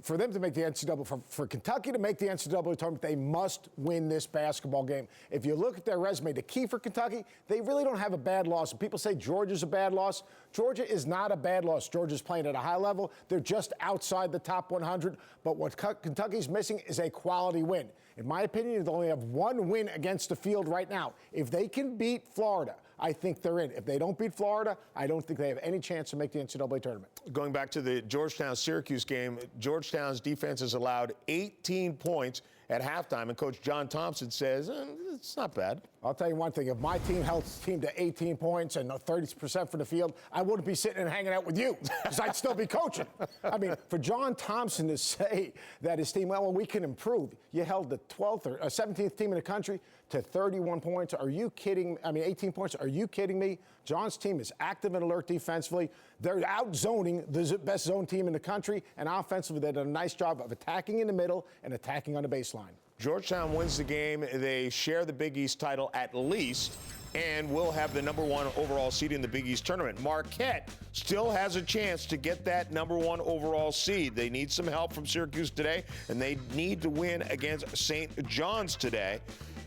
For them to make the NCAA, for Kentucky to make the NCAA tournament, they must win this basketball game. If you look at their resume, the key for Kentucky, they really don't have a bad loss. People say Georgia's a bad loss. Georgia is not a bad loss. Georgia's playing at a high level. They're just outside the top 100. But what Kentucky's missing is a quality win. In my opinion, they only have one win against the field right now. If they can beat Florida, I think they're in. If they don't beat Florida, I don't think they have any chance to make the NCAA tournament. Going back to the Georgetown-Syracuse game, Georgetown's defense has allowed 18 points at halftime, and Coach John Thompson says, it's not bad. I'll tell you one thing. If my team held his team to 18 points and 30% from the field, I wouldn't be sitting and hanging out with you because I'd still be coaching. I mean, for John Thompson to say that his team, well, we can improve. You held the 12th or 17th team in the country to 31 points. Are you kidding? I mean, 18 points. Are you kidding me? John's team is active and alert defensively. They're out-zoning the best zone team in the country, and offensively, they did a nice job of attacking in the middle and attacking on the baseline. Georgetown wins the game. They share the Big East title at least and will have the #1 overall seed in the Big East tournament. Marquette still has a chance to get that #1 overall seed. They need some help from Syracuse today, and they need to win against St. John's today.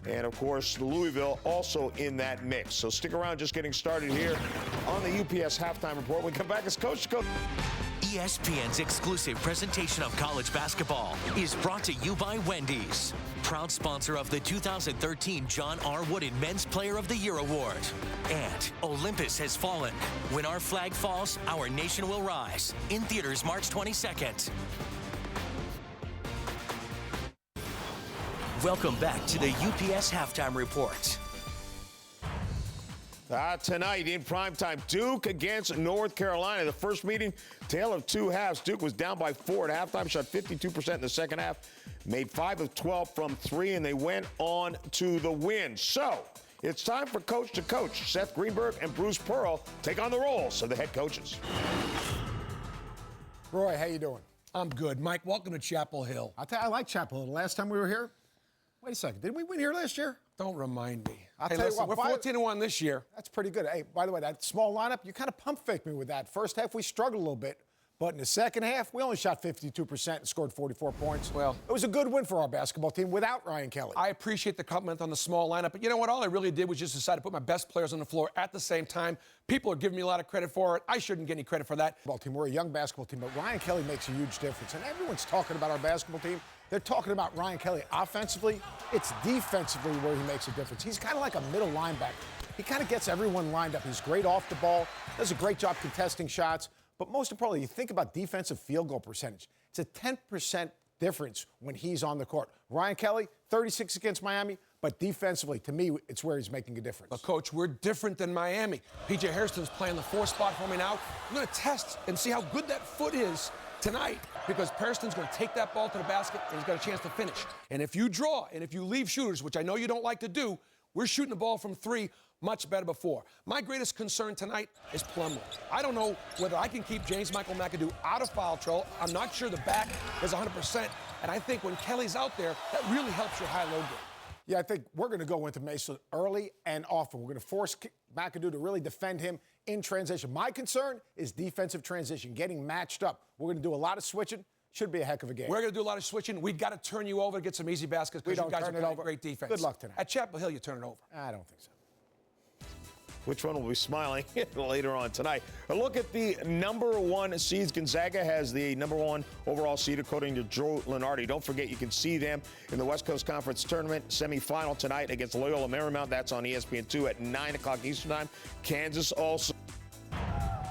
And, of course, Louisville also in that mix. So stick around, just getting started here on the UPS Halftime Report. When we come back as Coach to Coach. ESPN's exclusive presentation of college basketball is brought to you by Wendy's, proud sponsor of the 2013 John R. Wooden Men's Player of the Year Award. And Olympus Has Fallen. When our flag falls, our nation will rise. In theaters March 22nd. Welcome back to the UPS Halftime Report. Tonight in primetime, Duke against North Carolina. The first meeting, tale of two halves. Duke was down by 4 at halftime, shot 52% in the second half, made 5 of 12 from 3, and they went on to the win. So it's time for Coach to Coach. Seth Greenberg and Bruce Pearl take on the roles of the head coaches. Roy, how you doing? I'm good. Mike, welcome to Chapel Hill. I like Chapel Hill. The last time we were here, wait a second, didn't we win here last year? Don't remind me. I'll tell you what, we're 14-1 this year. That's pretty good. Hey, by the way, that small lineup, you kind of pump faked me with that. First half, we struggled a little bit. But in the second half, we only shot 52% and scored 44 points. Well, it was a good win for our basketball team without Ryan Kelly. I appreciate the compliment on the small lineup. But you know what? All I really did was just decide to put my best players on the floor at the same time. People are giving me a lot of credit for it. I shouldn't get any credit for that. We're a young basketball team, but Ryan Kelly makes a huge difference. And everyone's talking about our basketball team. They're talking about Ryan Kelly offensively. It's defensively where he makes a difference. He's kind of like a middle linebacker. He kind of gets everyone lined up. He's great off the ball, does a great job contesting shots. But most importantly, you think about defensive field goal percentage. It's a 10% difference when he's on the court. Ryan Kelly, 36 against Miami, but defensively, to me, it's where he's making a difference. But, Coach, we're different than Miami. P.J. Hairston's playing the 4 spot for me now. I'm going to test and see how good that foot is tonight because Hairston's going to take that ball to the basket and he's got a chance to finish. And if you draw and if you leave shooters, which I know you don't like to do, we're shooting the ball from 3 much better before. My greatest concern tonight is Plumlee. I don't know whether I can keep James Michael McAdoo out of foul trouble. I'm not sure the back is 100%. And I think when Kelly's out there, that really helps your high-low game. Yeah, I think we're going to go into Mesa early and often. We're going to force McAdoo to really defend him in transition. My concern is defensive transition, getting matched up. We're going to do a lot of switching. Should be a heck of a game. We're going to do a lot of switching. We've got to turn you over to get some easy baskets because you guys are playing great defense. Good luck tonight. At Chapel Hill, you turn it over. I don't think so. Which one will be smiling later on tonight? A look at the #1 seeds. Gonzaga has the #1 overall seed, according to Joe Lunardi. Don't forget, you can see them in the West Coast Conference Tournament semifinal tonight against Loyola Marymount. That's on ESPN2 at 9 o'clock Eastern Time. Kansas also.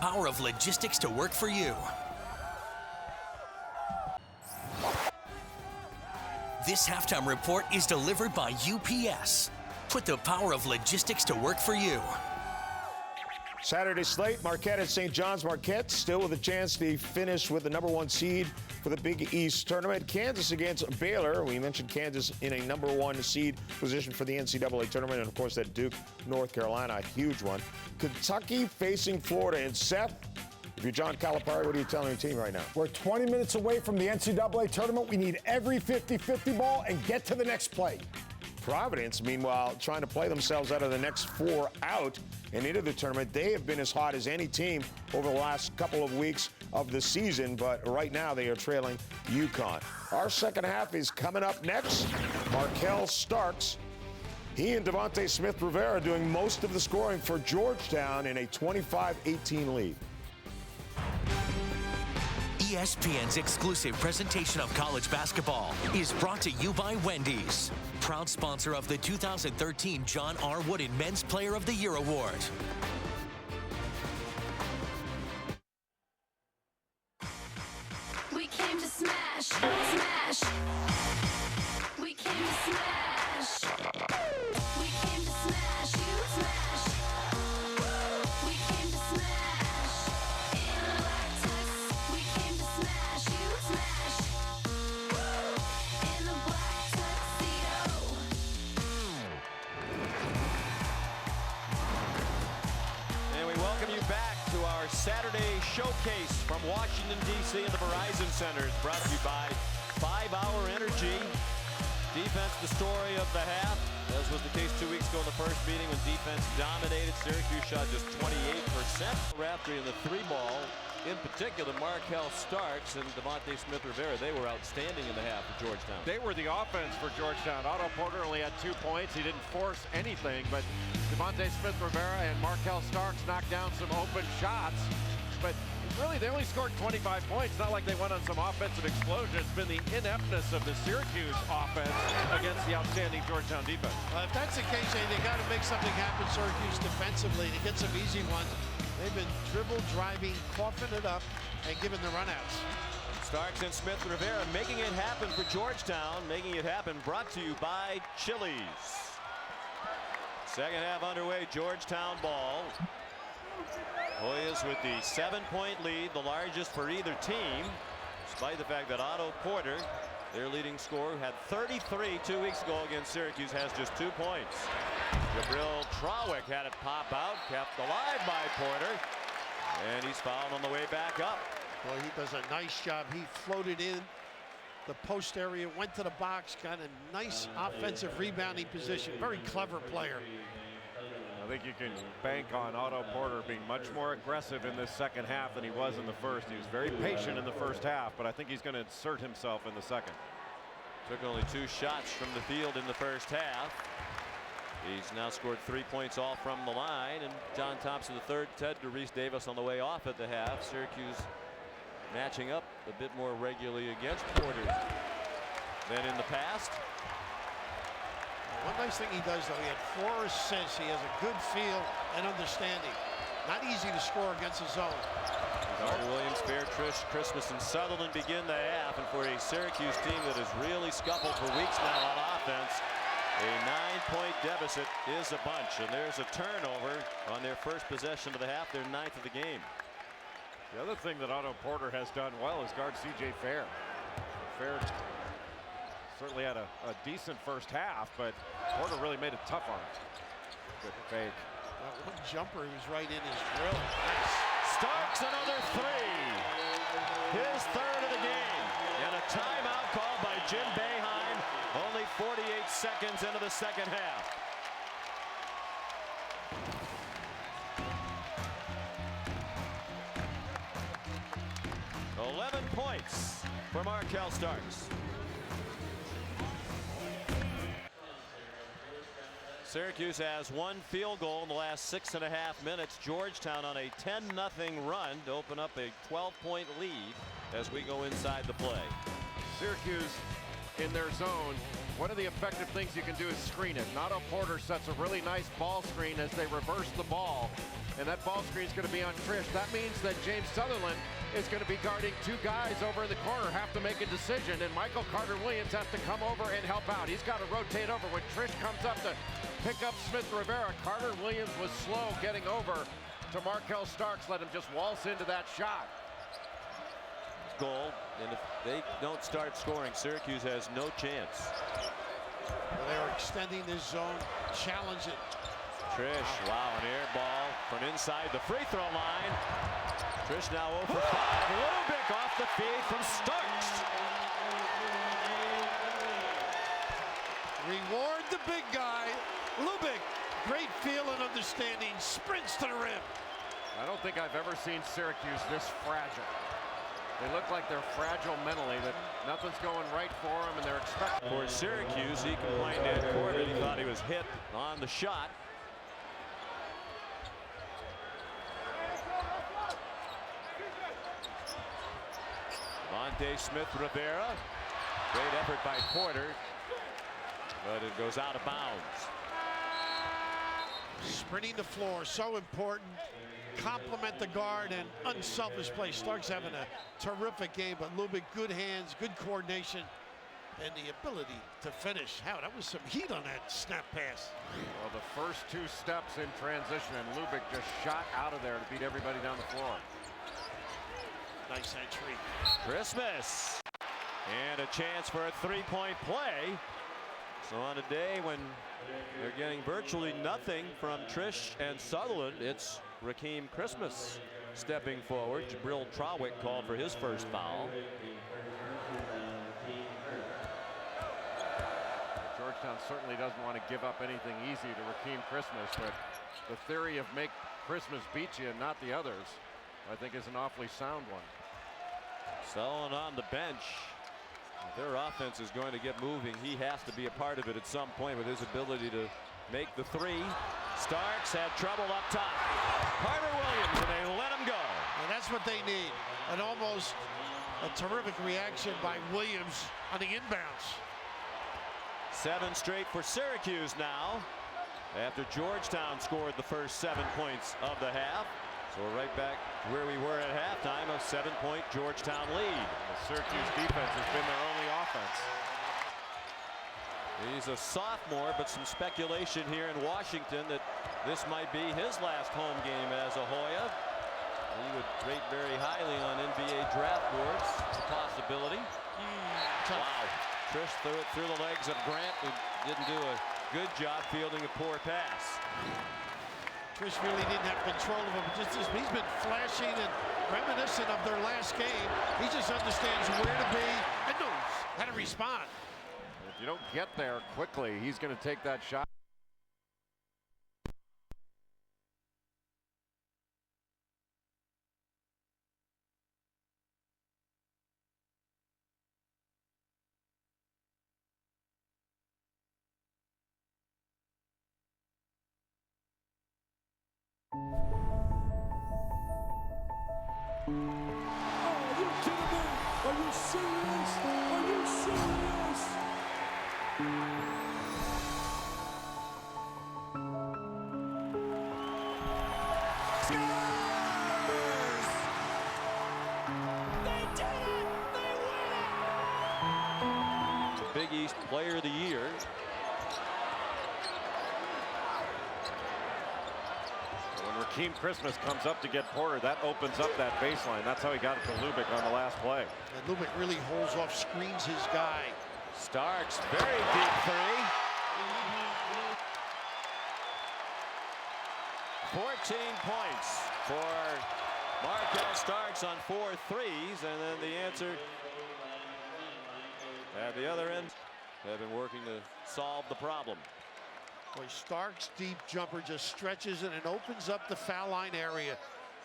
Power of logistics to work for you. This halftime report is delivered by UPS. Put the power of logistics to work for you. Saturday slate, Marquette at St. John's. Marquette still with a chance to finish with the #1 seed for the Big East tournament. Kansas against Baylor. We mentioned Kansas in a #1 seed position for the NCAA tournament. And, of course, that Duke, North Carolina, a huge one. Kentucky facing Florida. And, Seth, if you're John Calipari, what are you telling your team right now? We're 20 minutes away from the NCAA tournament. We need every 50-50 ball and get to the next play. Providence, meanwhile, trying to play themselves out of the next 4 out and into the tournament. They have been as hot as any team over the last couple of weeks of the season, but right now they are trailing UConn. Our second half is coming up next. Markell Starks. He and Devontae Smith-Rivera doing most of the scoring for Georgetown in a 25-18 lead. ESPN's exclusive presentation of college basketball is brought to you by Wendy's, proud sponsor of the 2013 John R. Wooden Men's Player of the Year Award. We came to smash, smash. We came to smash. We came to smash, you smash. We came to smash. In black tux, we came to smash, you smash. In the black tuxedo. And we welcome you back to our Saturday showcase from Washington, D.C. in the Verizon Center. It's brought to you by 5-Hour Energy. Defense, the story of the half, as was the case 2 weeks ago in the first meeting when defense dominated. Syracuse shot just 28%. Raftery in the 3-ball. In particular, Markell Starks and Devontae Smith-Rivera, they were outstanding in the half for Georgetown. They were the offense for Georgetown. Otto Porter only had 2 points. He didn't force anything, but Devontae Smith-Rivera and Markell Starks knocked down some open shots. But really, they only scored 25 points. Not like they went on some offensive explosion. It's been the ineptness of the Syracuse offense against the outstanding Georgetown defense. If that's the case, they got to make something happen, Syracuse, defensively to get some easy ones. They've been dribble, driving, coughing it up, and giving the runouts. Starks and Smith-Rivera making it happen for Georgetown. Making it happen brought to you by Chili's. Second half underway, Georgetown ball. Hoyas with the 7-point lead, the largest for either team, despite the fact that Otto Porter, their leading scorer, had 33 2 weeks ago against Syracuse, has just 2 points. Jabril Trawick had it pop out, kept alive by Porter, and he's fouled on the way back up. Boy, he does a nice job. He floated in the post area, went to the box, got a nice offensive rebounding position. Very clever player. I think you can bank on Otto Porter being much more aggressive in this second half than he was in the first. He was very patient in the first half, but I think he's going to insert himself in the second. Took only 2 shots from the field in the first half. He's now scored 3 points all from the line, and John Thompson III, Ted to Reese Davis on the way off at the half. Syracuse matching up a bit more regularly against Porter than in the past. One nice thing he does, though, he had 4 assists. He has a good feel and understanding. Not easy to score against his zone. Carter Williams, Fairtrish, Christmas, and Sutherland begin the half, and for a Syracuse team that has really scuffled for weeks now on offense, a 9-point deficit is a bunch, and there's a turnover on their first possession of the half, their 9th of the game. The other thing that Otto Porter has done well is guard C.J. Fair. Fair certainly had a decent first half, but Porter really made it tough on him. Good fake. That one jumper, he was right in his drill. Nice. Starks another three. His third of the game. And a timeout called by Jim Boeheim. Only 48 seconds into the second half. Points for Markel Starks. Syracuse has one field goal in the last 6.5 minutes. Georgetown on a 10-0 run to open up a 12-point lead as we go inside the play. Syracuse in their zone. One of the effective things you can do is screen it. Otto Porter sets a really nice ball screen as they reverse the ball. And that ball screen is going to be on Trish. That means that James Sutherland is going to be guarding two guys over in the corner, have to make a decision, and Michael Carter-Williams has to come over and help out. He's got to rotate over. When Trish comes up to pick up Smith-Rivera, Carter-Williams was slow getting over to Markel Starks, let him just waltz into that shot. Goal, and if they don't start scoring, Syracuse has no chance. Well, they're extending this zone, challenge it. Trish, wow, an air ball from inside the free throw line. Trish now 0 for 5. Lubick off the feed from Starks. Reward the big guy. Lubick, great feel and understanding, sprints to the rim. I don't think I've ever seen Syracuse this fragile. They look like they're fragile mentally, that nothing's going right for them, and they're expecting. For Syracuse, he complained at Corbett. He thought he was hit on the shot. Monte Smith-Rivera. Great effort by Porter, but it goes out of bounds. Sprinting the floor, so important. Compliment the guard and unselfish play. Starks having a terrific game, but Lubick, good hands, good coordination, and the ability to finish. How that was some heat on that snap pass. Well, the first two steps in transition, and Lubick just shot out of there to beat everybody down the floor. Nice entry. Christmas. And a chance for a three-point play. So on a day when they're getting virtually nothing from Trish and Sutherland, it's Rakeem Christmas stepping forward. Jabril Trawick called for his first foul. Georgetown certainly doesn't want to give up anything easy to Rakeem Christmas, but the theory of make Christmas beat you and not the others, I think, is an awfully sound one. Sullivan on the bench. If their offense is going to get moving, he has to be a part of it at some point with his ability to make the three. Starks had trouble up top. Carter-Williams, and they let him go. And that's what they need. And almost a terrific reaction by Williams on the inbounds. 7 straight for Syracuse now, after Georgetown scored the first 7 points of the half. So we're right back where we were at halftime, a 7-point Georgetown lead. The Syracuse defense has been their only offense. He's a sophomore, but some speculation here in Washington that this might be his last home game as a Hoya. He would rate very highly on NBA draft boards. It's a possibility. Wow. Trish threw it through the legs of Grant, who didn't do a good job fielding a poor pass. Trish really didn't have control of him. He's been flashing and reminiscent of their last game. He just understands where to be and knows how to respond. If you don't get there quickly, he's going to take that shot. Big East Player of the Year. When Rakeem Christmas comes up to get Porter, that opens up that baseline. That's how he got it to Lubick on the last play. And Lubick really holds off, screens his guy. Starks, very deep three. points for Markel Starks on 4 threes, and then the answer at the other end have been working to solve the problem. Boy, Stark's deep jumper just stretches it and opens up the foul line area.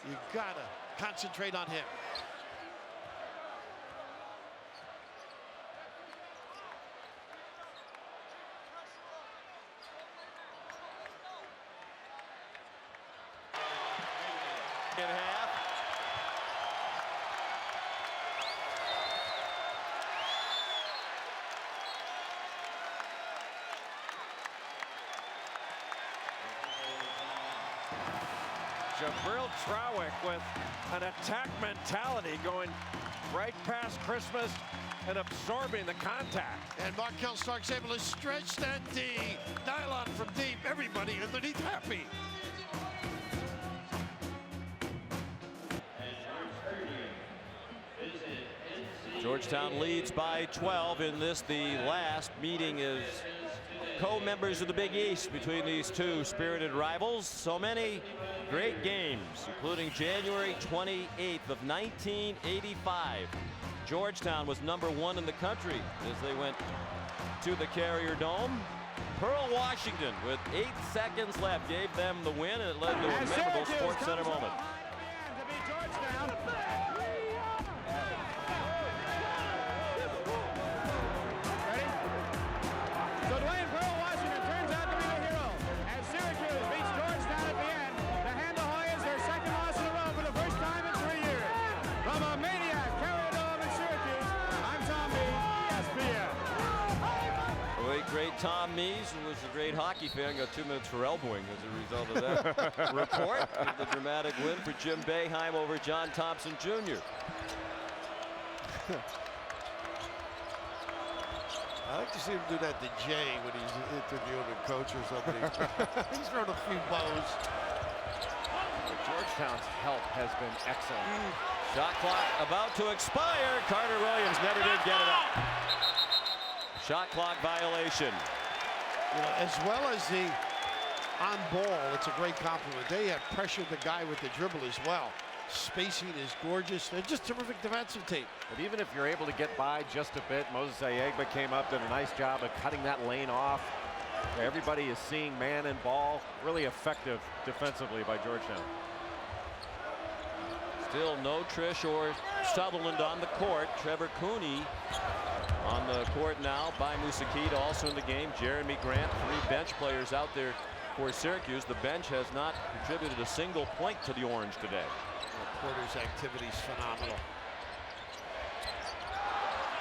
You gotta concentrate on him. In half. Jabril Trawick with an attack mentality, going right past Christmas and absorbing the contact. And Markel Stark's able to stretch that D. Nylon from deep. Everybody underneath happy. Georgetown leads by 12 in this. The last meeting is co-members of the Big East between these two spirited rivals. So many great games, including January 28th of 1985. Georgetown was #1 in the country as they went to the Carrier Dome. Pearl Washington, with 8 seconds left, gave them the win, and it led to a memorable Sports Center moment. So Dwayne Pearl Washington turns out to be the hero as Syracuse beats Georgetown at the end to hand the Hoyas their second loss in a row for the first time in 3 years. From a maniac Carrier Dome in Syracuse, I'm Tom Mees, ESPN. The late great Tom Mees, who was a great hockey fan, got 2 minutes for elbowing as a result of that report. The dramatic win for Jim Boeheim over John Thompson Jr. I like to see him do that to Jay when he's interviewing a coach or something. He's thrown a few bows. Georgetown's help has been excellent. Shot clock about to expire. Carter Williams never did get it up. Shot clock violation. You know, as well as the on ball, it's a great compliment. They have pressured the guy with the dribble as well. Spacing is gorgeous. They're just terrific defensive team. But even if you're able to get by just a bit, Moses Ayegba came up, did a nice job of cutting that lane off. Everybody is seeing man and ball. Really effective defensively by Georgetown. Still no Trish or Sutherland on the court. Trevor Cooney on the court now by Musakita, also in the game. Jeremy Grant, 3 bench players out there for Syracuse. The bench has not contributed a single point to the Orange today. Porter's activity is phenomenal.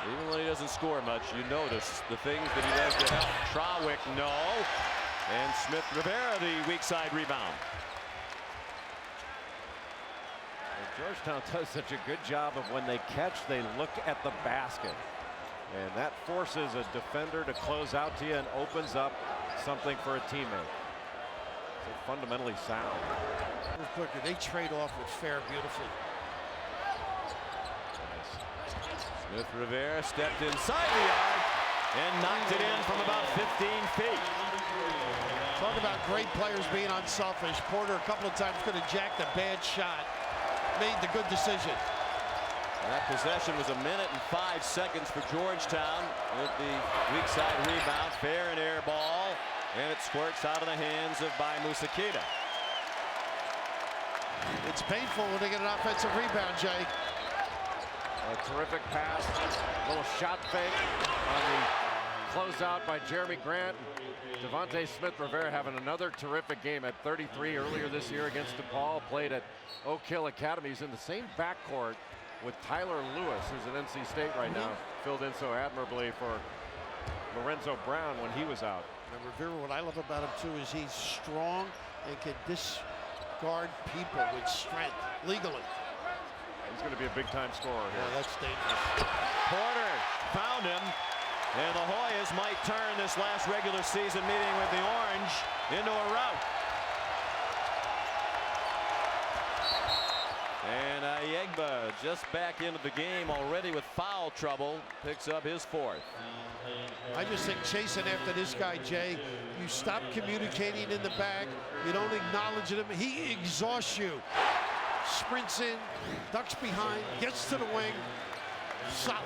Even when he doesn't score much, you notice the things that he does to help. Trawick, no. And Smith Rivera, the weak side rebound. Georgetown does such a good job of when they catch, they look at the basket. And that forces a defender to close out to you and opens up something for a teammate. So fundamentally sound. Quicker, they trade off with Fair beautifully. Smith Rivera stepped inside the yard and knocked it in from about 15 feet. Talk about great players being unselfish. Porter a couple of times could have jacked a bad shot. Made the good decision. That possession was 1 minute and 5 seconds for Georgetown with the weak side rebound. Fair and air ball, and it squirts out of the hands of Bai Musakita. It's painful when they get an offensive rebound, Jay. A terrific pass, little shot fake on the closeout by Jeremy Grant. Devontae Smith Rivera having another terrific game at 33 earlier this year against DePaul. Played at Oak Hill Academy. He's in the same backcourt with Tyler Lewis, who's at NC State right now, filled in so admirably for Lorenzo Brown when he was out. And Rivera, what I love about him too is he's strong and can discard people with strength legally. He's going to be a big-time scorer here. Yeah, that's dangerous. Porter found him, and the Hoyas might turn this last regular season meeting with the Orange into a rout. And Ayegba just back into the game already with foul trouble. Picks up his 4th. I just think chasing after this guy, Jay, you stop communicating in the back. You don't acknowledge him. He exhausts you. Sprints in, ducks behind, gets to the wing. Solid,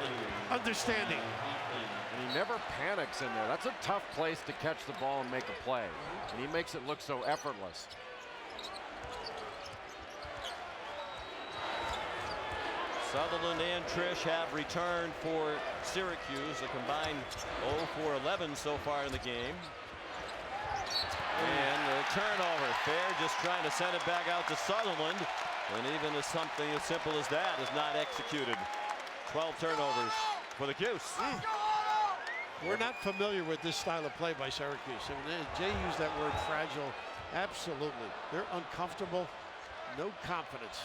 understanding. And he never panics in there. That's a tough place to catch the ball and make a play. And he makes it look so effortless. Sutherland and Trish have returned for Syracuse, a combined 0 for 11 so far in the game. And the turnover. Fair just trying to send it back out to Sutherland. And even as something as simple as that is not executed. 12 turnovers for the Cuse. We're not familiar with this style of play by Syracuse. I mean, Jay used that word fragile. Absolutely. They're uncomfortable. No confidence.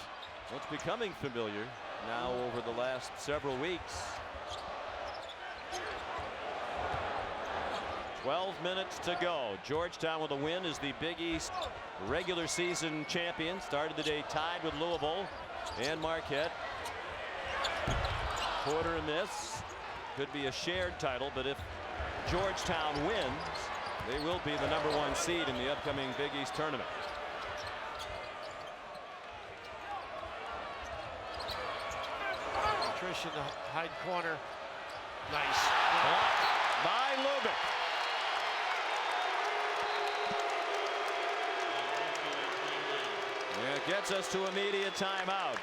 Well, it's becoming familiar now over the last several weeks. 12 minutes to go. Georgetown with a win is the Big East regular season champion. Started the day tied with Louisville and Marquette. Quarter in this. Could be a shared title, but if Georgetown wins, they will be the #1 seed in the upcoming Big East tournament. Trish in the hide corner. Nice. Blocked by Lubick. Yeah, it gets us to immediate timeout.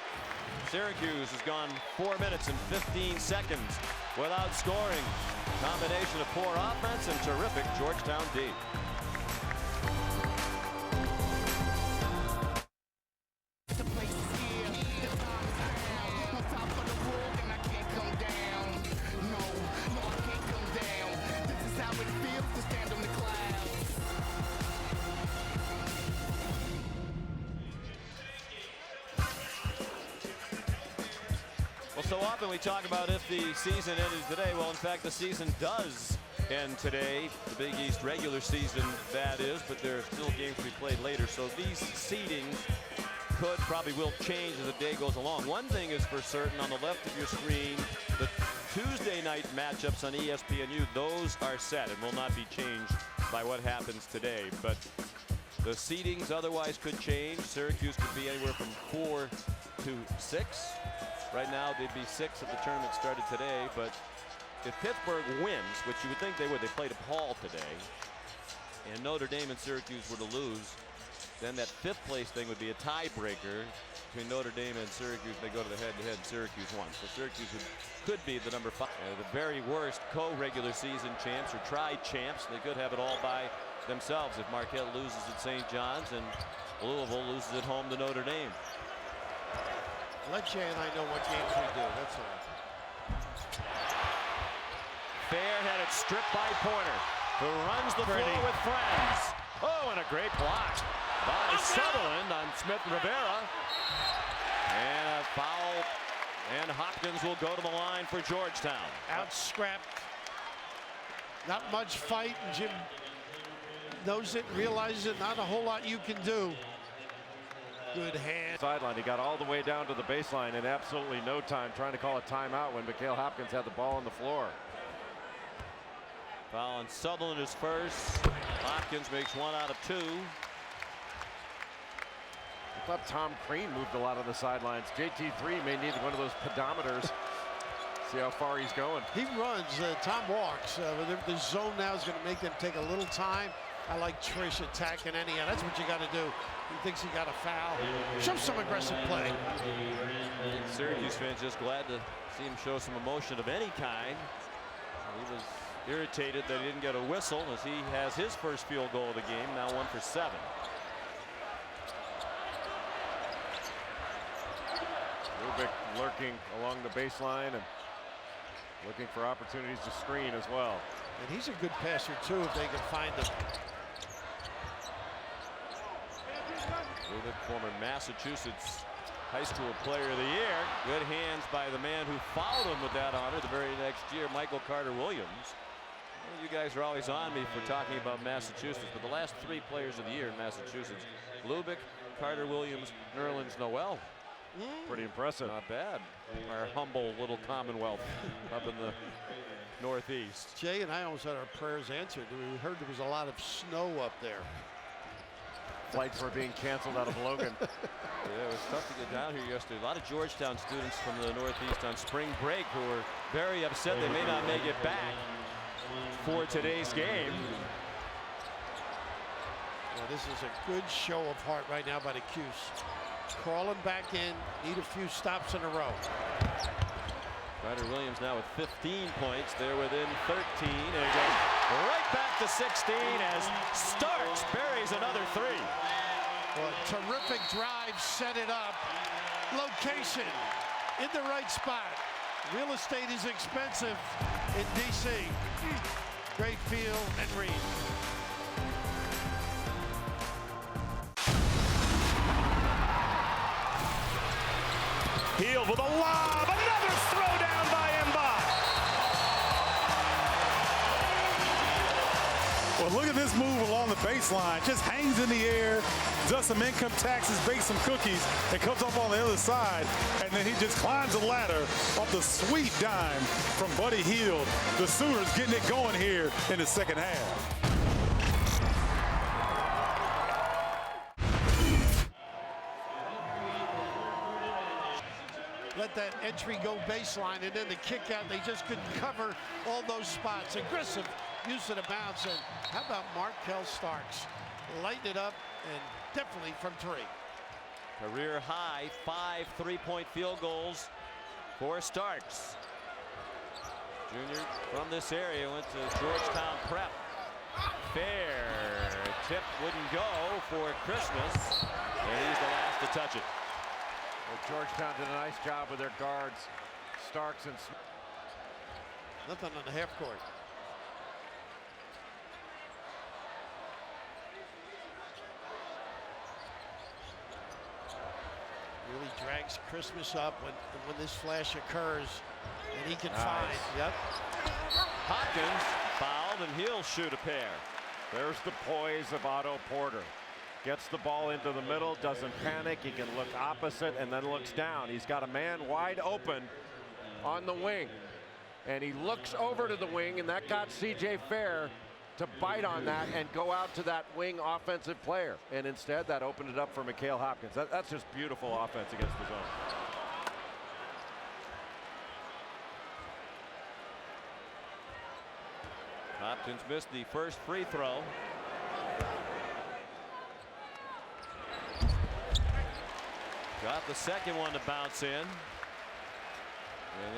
Syracuse has gone 4 minutes and 15 seconds without scoring. Combination of poor offense and terrific Georgetown D. So often we talk about if the season ended today. Well, in fact, the season does end today. The Big East regular season, that is, but there are still games to be played later. So these seedings probably will change as the day goes along. One thing is for certain, on the left of your screen, the Tuesday night matchups on ESPNU, those are set and will not be changed by what happens today. But the seedings otherwise could change. Syracuse could be anywhere from 4 to 6. Right now, they'd be 6 if the tournament started today, but if Pittsburgh wins, which you would think they would, they played DePaul today, and Notre Dame and Syracuse were to lose, then that 5th place thing would be a tiebreaker between Notre Dame and Syracuse. They go to the head-to-head, Syracuse won. So Syracuse could be the #5. The very worst co-regular season champs or tri-champs. They could have it all by themselves if Marquette loses at St. John's and Louisville loses at home to Notre Dame. Let Jay and I know what games we do, that's all. Fair had it stripped by Porter, who runs the floor with friends. Oh, and a great block by Sutherland on Smith-Rivera. And a foul, and Hopkins will go to the line for Georgetown. Out-scrapped. Not much fight, and Jim knows it, realizes it, not a whole lot you can do. Good hand. Sideline. He got all the way down to the baseline in absolutely no time, trying to call a timeout when Mikhail Hopkins had the ball on the floor. Foul on Sutherland is first. Hopkins makes 1 out of 2. I thought Tom Crean moved a lot on the sidelines. JT3 may need one of those pedometers. See how far he's going. He runs. Tom walks. The zone now is going to make them take a little time. I like Trish attacking anyhow. That's what you got to do. He thinks he got a foul. Show some aggressive play. Syracuse fans just glad to see him show some emotion of any kind. He was irritated that he didn't get a whistle as he has his first field goal of the game, now 1 for 7. Lubick lurking along the baseline and looking for opportunities to screen as well. And he's a good passer too if they can find him. Lubick, former Massachusetts High School Player of the Year. Good hands by the man who followed him with that honor the very next year, Michael Carter Williams. Well, you guys are always on me for talking about Massachusetts, but the last 3 players of the year in Massachusetts, Lubick, Carter Williams, Nerlens Noel. Pretty impressive. Not bad. Our humble little Commonwealth up in the Northeast. Jay and I almost had our prayers answered. We heard there was a lot of snow up there. Flights were being canceled out of Logan. Yeah, it was tough to get down here yesterday. A lot of Georgetown students from the Northeast on spring break who were very upset they may not make it back for today's game. Well, this is a good show of heart right now by the Cuse. Crawling back in, need a few stops in a row. Ryder Williams now with 15 points. They're within 13, and it goes right back to 16 as Starks buries another three. Well, terrific drive, set it up. Location in the right spot. Real estate is expensive in D.C. Great feel and read. Hield with a lob, another throw down by Mbach. Well, look at this move along the baseline. Just hangs in the air, does some income taxes, bakes some cookies, and comes up on the other side. And then he just climbs the ladder off the sweet dime from Buddy Hield. The Sooners getting it going here in the second half. Let that entry go baseline, and then the kick out. They just couldn't cover all those spots. Aggressive use of the bounce. And how about Markel Starks? Lighten it up, and definitely from three. Career high 5 3-point field goals for Starks. Junior from this area went to Georgetown Prep. Fair tip wouldn't go for Christmas, and he's the last to touch it. Well, Georgetown did a nice job with their guards, Starks and Smith. Nothing on the half court. Really drags Christmas up when this flash occurs, and he can find. Yep. Hopkins fouled, and he'll shoot a pair. There's the poise of Otto Porter. Gets the ball into the middle, doesn't panic. He can look opposite and then looks down. He's got a man wide open on the wing. And he looks over to the wing, and that got C.J. Fair to bite on that and go out to that wing offensive player. And instead, that opened it up for Mikhail Hopkins. That's just beautiful offense against the zone. Hopkins missed the first free throw. Got the second one to bounce in. And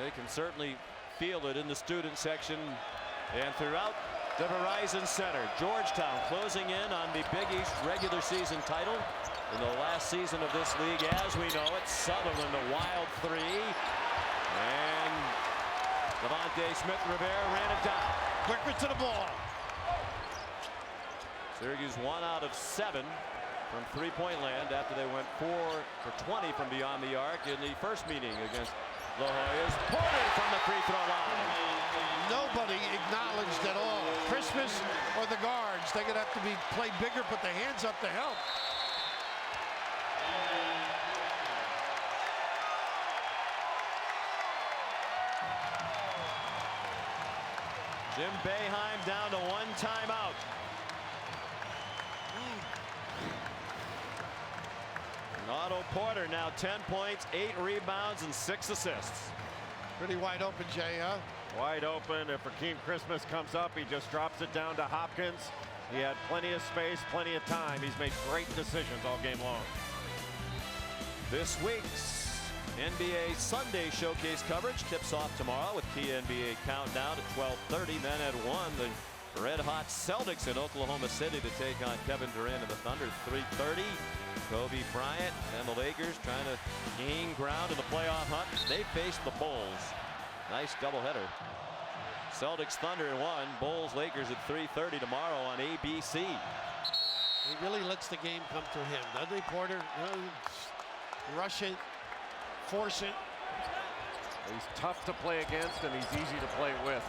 they can certainly feel it in the student section and throughout the Verizon Center. Georgetown closing in on the Big East regular season title in the last season of this league as we know it. Sutherland, the wild three. And Devontae Smith-Rivera ran it down. Quicker to the ball. Syracuse 1 out of 7 from three-point land after they went 4 for 20 from beyond the arc in the first meeting against the Hoyas. Porter from the free throw line. Nobody acknowledged at all. Christmas or the guards. They're going to have to play bigger, put their hands up to help. Jim Boeheim down to 1 timeout. And Otto Porter now 10 points, 8 rebounds, and 6 assists. Pretty wide open, Jay, huh? Wide open. If Rakeem Christmas comes up, he just drops it down to Hopkins. He had plenty of space, plenty of time. He's made great decisions all game long. This week's NBA Sunday Showcase coverage tips off tomorrow with key NBA countdown at 12:30. Then at 1, the red-hot Celtics in Oklahoma City to take on Kevin Durant and the Thunder. 3:30. Kobe Bryant and the Lakers trying to gain ground in the playoff hunt. They face the Bulls. Nice doubleheader. Celtics Thunder at 1. Bulls Lakers at 3:30 tomorrow on ABC. He really lets the game come to him, doesn't he, Porter? Rush it, force it. He's tough to play against, and he's easy to play with.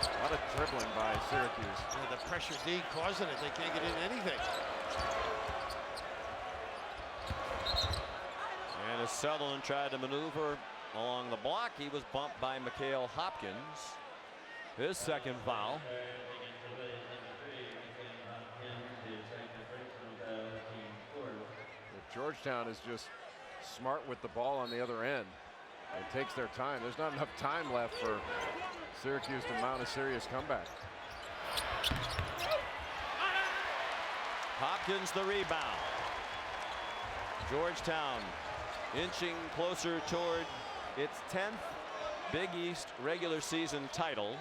A lot of dribbling by Syracuse. Yeah, the pressure D causing it. They can't get in anything. as Sutherland tried to maneuver along the block, he was bumped by Mikhail Hopkins. His second foul. Georgetown is just smart with the ball on the other end. It takes their time. There's not enough time left for Syracuse to mount a serious comeback. Hopkins the rebound. Georgetown inching closer toward its 10th Big East regular season title.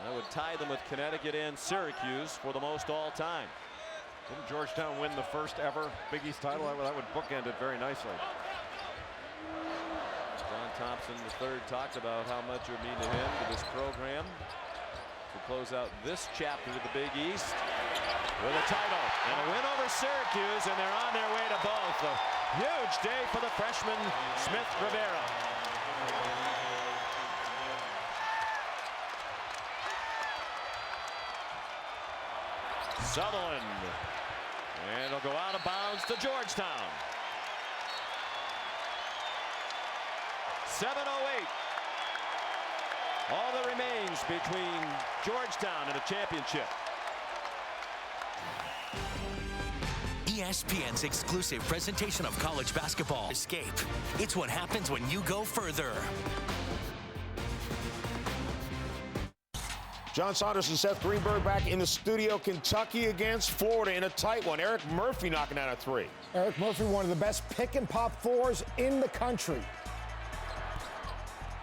That would tie them with Connecticut and Syracuse for the most all time. Didn't Georgetown win the first ever Big East title? That would bookend it very nicely. John Thompson III talked about how much it would mean to him, to this program, to close out this chapter of the Big East with a title and a win over Syracuse, and they're on their way to both. A huge day for the freshman Smith Rivera. Sutherland, and it'll go out of bounds to Georgetown. 7:08. All that remains between Georgetown and a championship. ESPN's exclusive presentation of college basketball. Escape. It's what happens when you go further. John Saunders and Seth Greenberg back in the studio. Kentucky against Florida in a tight one. Eric Murphy knocking out a three. Eric Murphy, one of the best pick and pop fours in the country.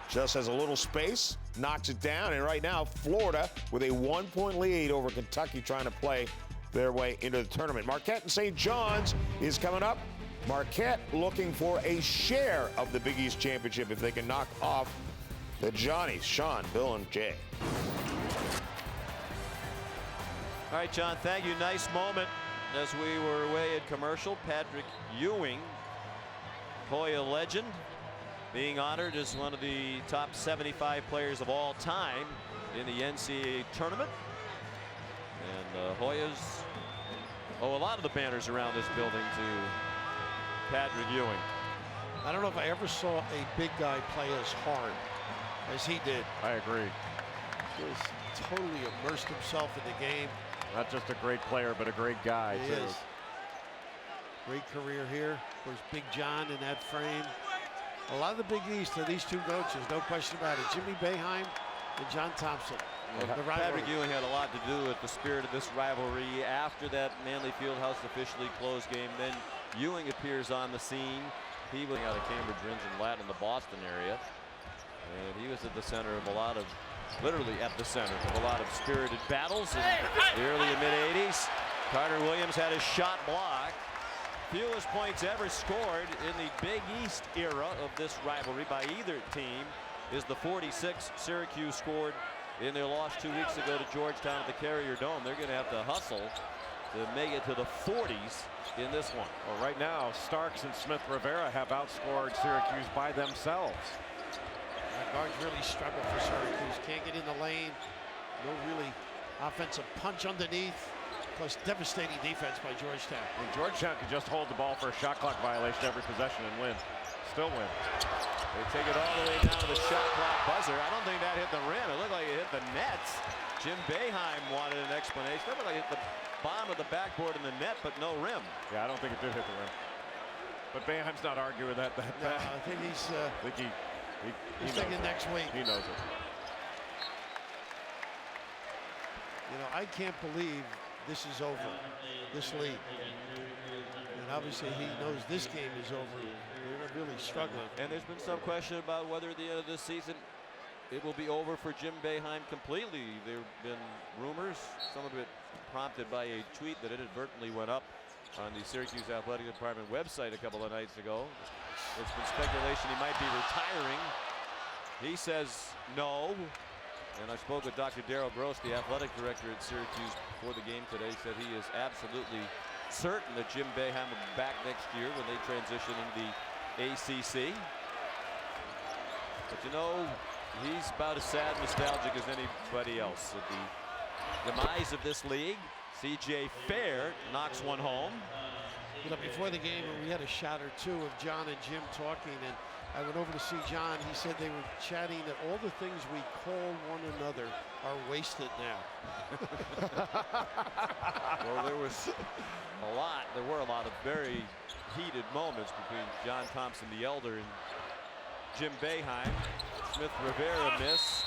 Just has a little space, knocks it down, and right now Florida with a 1-point lead over Kentucky, trying to play their way into the tournament. Marquette and St. John's is coming up. Marquette looking for a share of the Big East championship if they can knock off the Johnnies. Sean, Bill, and Jay. All right, John, thank you. Nice moment as we were away at commercial. Patrick Ewing, Hoya legend, being honored as one of the top 75 players of all time in the NCAA tournament. And Hoyas owe a lot of the banners around this building to Patrick Ewing. I don't know if I ever saw a big guy play as hard as he did. I agree. He was totally immersed himself in the game. Not just a great player, but a great guy, He too. is. Great career here. Of course, Big John in that frame. A lot of the Big East are these two coaches, no question about it. Jimmy Boeheim and John Thompson. Patrick Ewing had a lot to do with the spirit of this rivalry. After that Manley Fieldhouse officially closed game, then Ewing appears on the scene. He was out of Cambridge, Rindge, and Latin in the Boston area. And he was at the center of a lot of, literally at the center of a lot of spirited battles in the early and mid-'80s. Carter Williams had his shot blocked. Fewest points ever scored in the Big East era of this rivalry by either team is the 46 Syracuse scored in their loss 2 weeks ago to Georgetown at the Carrier Dome. They're going to have to hustle to make it to the 40s in this one. Well, right now, Starks and Smith Rivera have outscored Syracuse by themselves. The guards really struggle for Syracuse. Can't get in the lane. No really offensive punch underneath. Plus devastating defense by Georgetown. And Georgetown could just hold the ball for a shot clock violation every possession and win. Still win. They take it all the way down to the shot clock buzzer. I don't think that hit the rim. It looked like it hit the nets. Jim Boeheim wanted an explanation. It looked like it hit the bottom of the backboard in the net, but no rim. Yeah, I don't think it did hit the rim. But Boeheim's not arguing that. No, I think he's he's thinking next week. He knows it. You know, I can't believe this is over, this league. And obviously he knows this game is over. They're really struggling. And there's been some question about whether at the end of this season it will be over for Jim Boeheim completely. There have been rumors, some of it prompted by a tweet that inadvertently went up on the Syracuse Athletic Department website a couple of nights ago. There's been speculation he might be retiring. He says no. And I spoke with Dr. Darrell Gross, the athletic director at Syracuse, before the game today. He said he is absolutely certain that Jim Boeheim will be back next year when they transition into the ACC. But you know, he's about as sad and nostalgic as anybody else. At the demise of this league, C.J. Fair knocks one home. You know, before the game, we had a shot or two of John and Jim talking, and I went over to see John. He said they were chatting that all the things we call one another are wasted now. Well, there were a lot of very heated moments between John Thompson the Elder and Jim Boeheim. Smith Rivera miss.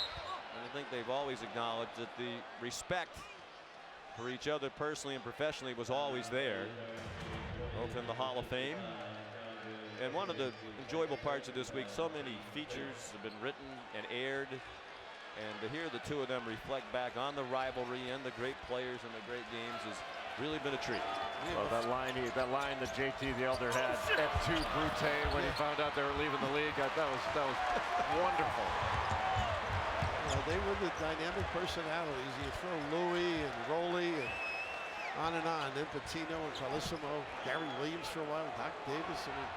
And I think they've always acknowledged that the respect for each other personally and professionally was always there. Both in the Hall of Fame. And one of the enjoyable parts of this week, so many features have been written and aired. And to hear the two of them reflect back on the rivalry and the great players and the great games has really been a treat. Well, that line that JT the Elder had at 2 Brute when he found out they were leaving the league, that was wonderful. Well, they were the dynamic personalities. You throw Louis and Roley and on. Then Patino and Carlissimo, Gary Williams for a while, Doc Davis. I mean,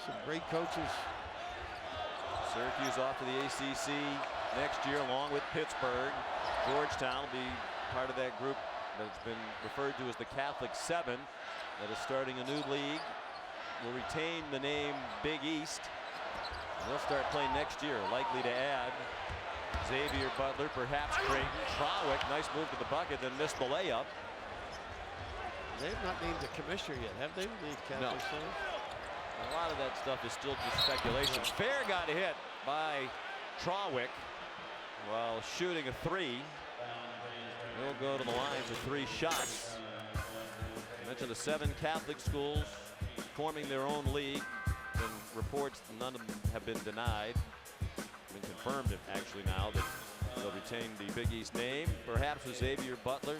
some great coaches. Syracuse off to the ACC next year along with Pittsburgh. Georgetown will be part of that group that's been referred to as the Catholic Seven that is starting a new league. Will retain the name Big East. They'll start playing next year, likely to add Xavier Butler, perhaps Creighton. Trawick, nice move to the bucket, then missed the layup. They've not named the commissioner yet, have they? No. A lot of that stuff is still just speculation. Fair got hit by Trawick while shooting a 3. He'll go to the line for 3 shots. I mentioned the 7 Catholic schools forming their own league, and reports none of them have been denied. Been confirmed actually now that they'll retain the Big East name. Perhaps with Xavier Butler,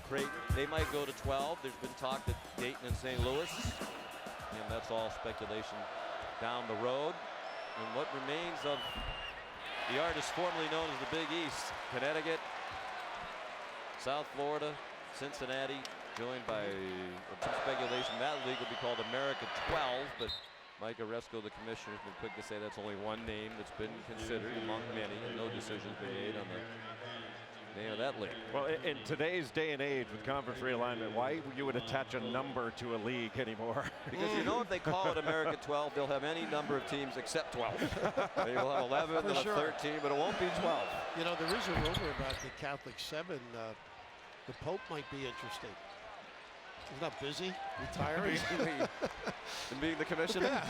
Creighton, they might go to 12. There's been talk that Dayton and St. Louis, and that's all speculation down the road. And what remains of the artist formerly known as the Big East, Connecticut, South Florida, Cincinnati, joined by some speculation that league will be called America 12, but Mike Oresco, the commissioner, has been quick to say that's only one name that's been considered among many, and no decisions been made on the name of that league. Well, in today's day and age with conference realignment, why you would attach a number to a league anymore? Because you know if they call it America 12, they'll have any number of teams except 12. They will have 11, they'll have 13, but it won't be 12. You know, there is a rumor about the Catholic 7. The Pope might be interested. He's not busy, retiring. And being the commissioner? Yeah.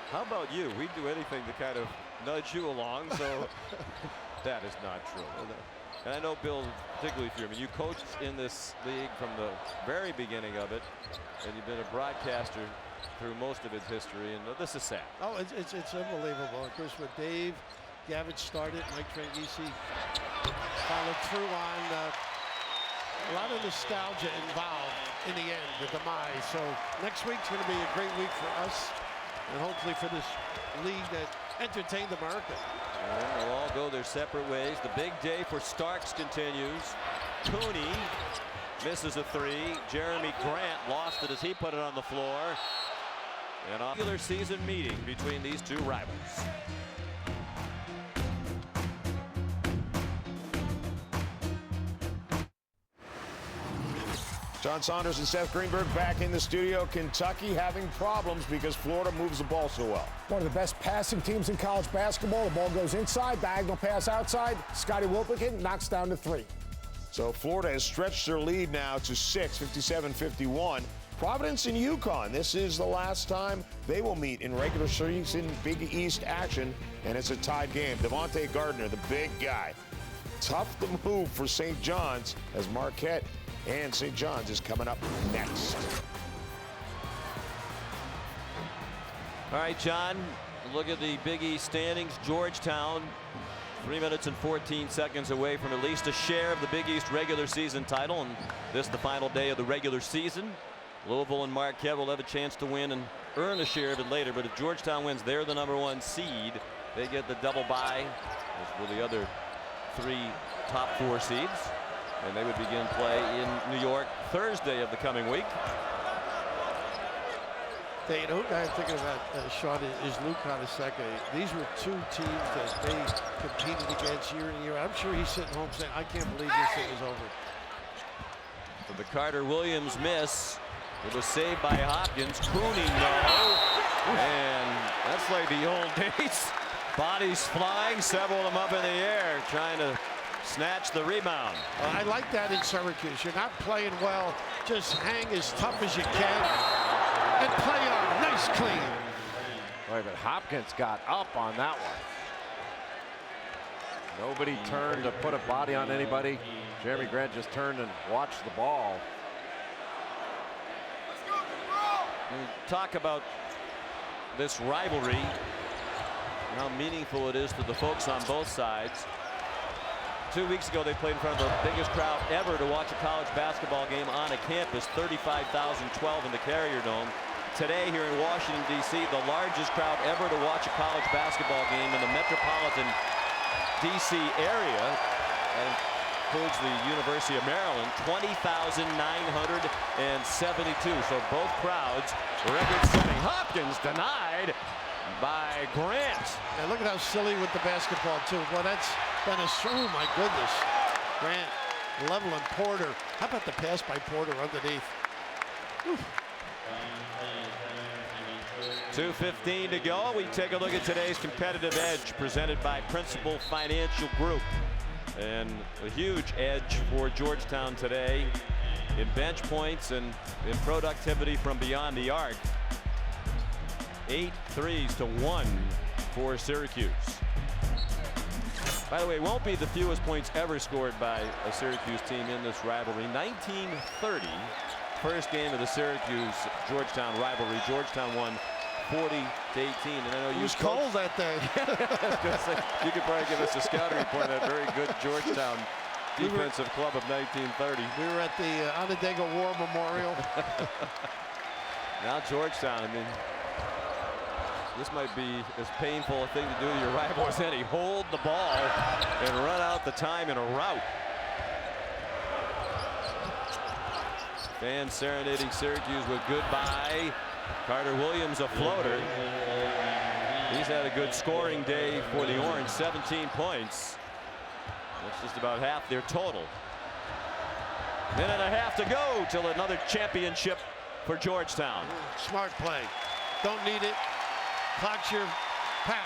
How about you? We'd do anything to kind of nudge you along, so that is not true. And I know, Bill, particularly for you, I mean, you coached in this league from the very beginning of it, and you've been a broadcaster through most of its history, and this is sad. Oh, it's unbelievable. Of course, when Dave Gavitt started, Mike Tranghese followed through on a lot of nostalgia involved in the end, the demise. So next week's going to be a great week for us, and hopefully for this league that entertained America. And then they'll all go their separate ways. The big day for Starks continues. Cooney misses a 3. Jeremy Grant lost it as he put it on the floor. An regular season meeting between these two rivals. John Saunders and Seth Greenberg back in the studio. Kentucky having problems because Florida moves the ball so well. One of the best passing teams in college basketball. The ball goes inside, diagonal pass outside. Scotty Wilbekin knocks down to 3. So Florida has stretched their lead now to 6, 57-51. Providence and UConn. This is the last time they will meet in regular season Big East action, and it's a tied game. Devontae Gardner, the big guy. Tough to move for St. John's as Marquette and St. John's is coming up next. All right, John, look at the Big East standings. Georgetown, 3 minutes and 14 seconds away from at least a share of the Big East regular season title, and this the final day of the regular season. Louisville and Marquette will have a chance to win and earn a share of it later, but if Georgetown wins, they're the #1 seed. They get the double bye, as will the other 3 top 4 seeds. And they would begin play in New York Thursday of the coming week. Hey, you know who I'm thinking about, Sean, is Luke Honaseka. These were 2 teams that they competed against year in and year out. I'm sure he's sitting home saying, I can't believe this thing is over. After the Carter Williams miss, it was saved by Hopkins. Cooney, no. And that's like the old days. Bodies flying, several of them up in the air, trying to snatch the rebound. I like that in Syracuse. You're not playing well. Just hang as tough as you can and play on. Nice clean. Boy, but Hopkins got up on that one. Nobody turned to put a body on anybody. Jeremy Grant just turned and watched the ball. We talk about this rivalry and how meaningful it is to the folks on both sides. 2 weeks ago, they played in front of the biggest crowd ever to watch a college basketball game on a campus, 35,012 in the Carrier Dome. Today here in Washington, D.C., the largest crowd ever to watch a college basketball game in the metropolitan D.C. area, and includes the University of Maryland, 20,972. So both crowds record-setting. Hopkins denied by Grant. And look at how silly with the basketball, too. Well, that's been a... Oh, my goodness. Grant leveling Porter. How about the pass by Porter underneath? Whew. 2:15 to go. We take a look at today's competitive edge presented by Principal Financial Group. And a huge edge for Georgetown today in bench points and in productivity from beyond the arc. 8 threes to 1 for Syracuse. By the way, it won't be the fewest points ever scored by a Syracuse team in this rivalry. 1930, first game of the Syracuse-Georgetown rivalry. Georgetown won 40-18, and I know you was cold that day. You could probably give us a scouting report on that very good Georgetown defensive club of 1930. We were at the Onondaga War Memorial. Now Georgetown, I mean, this might be as painful a thing to do to your rival as any. Hold the ball and run out the time in a rout. Fans serenading Syracuse with goodbye. Carter Williams, a floater. He's had a good scoring day for the Orange, 17 points. That's just about half their total. Minute and a half to go till another championship for Georgetown. Smart play. Don't need it. Clock's your pal.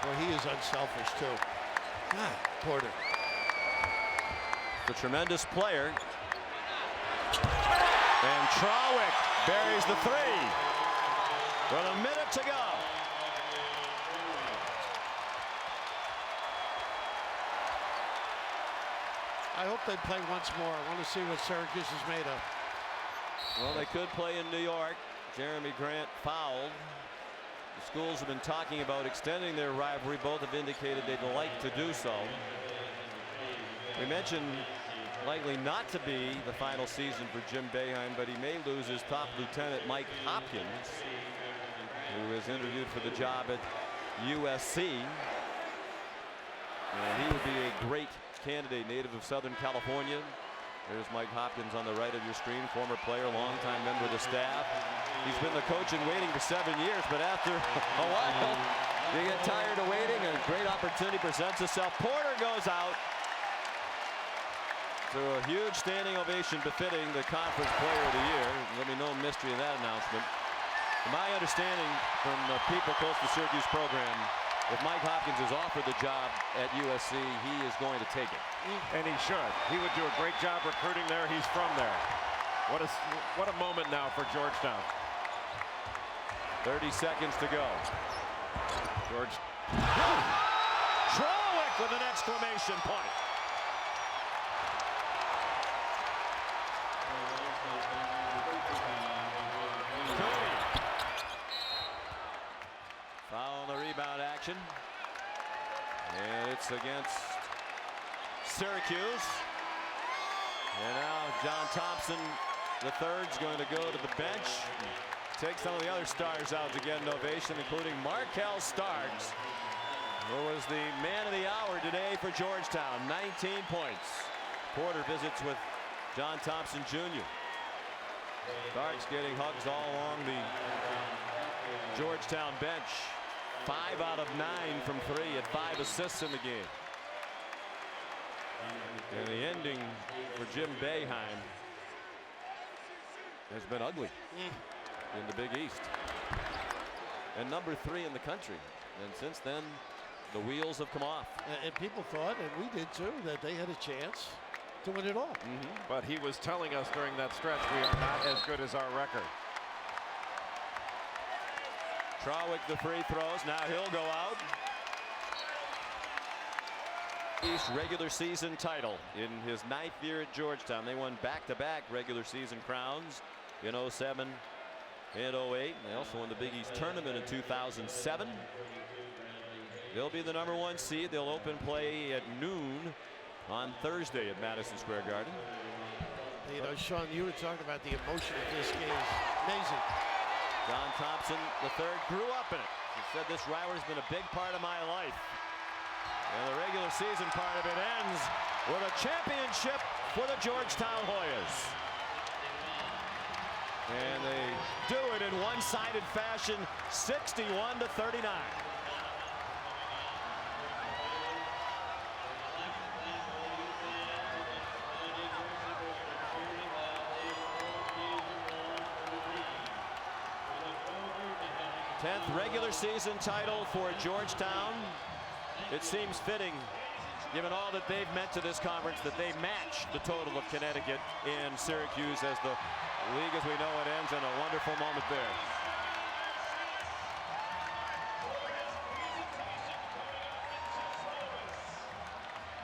Well, he is unselfish, too. God, Porter. The tremendous player. And Trawick buries the three. With a minute to go. I hope they play once more. I want to see what Syracuse is made of. Well, they could play in New York. Jeremy Grant fouled. The schools have been talking about extending their rivalry. Both have indicated they'd like to do so. We mentioned likely not to be the final season for Jim Boeheim, but he may lose his top lieutenant, Mike Hopkins, who is interviewed for the job at USC. And he would be a great candidate, native of Southern California. There's Mike Hopkins on the right of your screen, former player, longtime member of the staff. He's been the coach in waiting for 7 years, but after a while, you get tired of waiting. A great opportunity presents itself. Porter goes out. So a huge standing ovation befitting the Conference Player of the Year. There'll be no mystery in that announcement. From my understanding from the people close to the Syracuse program, if Mike Hopkins is offered the job at USC, he is going to take it. And he should. He would do a great job recruiting there. He's from there. What a moment now for Georgetown. 30 seconds to go. Trawick with an exclamation point. Foul on the rebound action. And it's against Syracuse. And now John Thompson, the third's going to go to the bench. Take some of the other stars out to get an ovation, including Markel Starks, who was the man of the hour today for Georgetown. 19 points. Porter visits with John Thompson Jr. Starks getting hugs all along the Georgetown bench. 5 out of 9 from 3 at 5 assists in the game. And the ending for Jim Boeheim has been ugly in the Big East. And number 3 in the country. And since then, the wheels have come off. And people thought, and we did too, that they had a chance to win it all. But he was telling us during that stretch, we are not as good as our record. Trawick the free throws. Now he'll go out. East regular season title in his 9th year at Georgetown. They won back-to-back regular season crowns in 07 and 08. They also won the Big East tournament in 2007. They'll be the #1 seed. They'll open play at noon on Thursday at Madison Square Garden. You know, Sean, you were talking about the emotion of this game. Amazing. John Thompson III grew up in it. He said this rivalry's been a big part of my life. And the regular season part of it ends with a championship for the Georgetown Hoyas. And they do it in one-sided fashion, 61-39. Tenth regular season title for Georgetown. It seems fitting, given all that they've meant to this conference, that they match the total of Connecticut and Syracuse as the league as we know it ends in a wonderful moment there.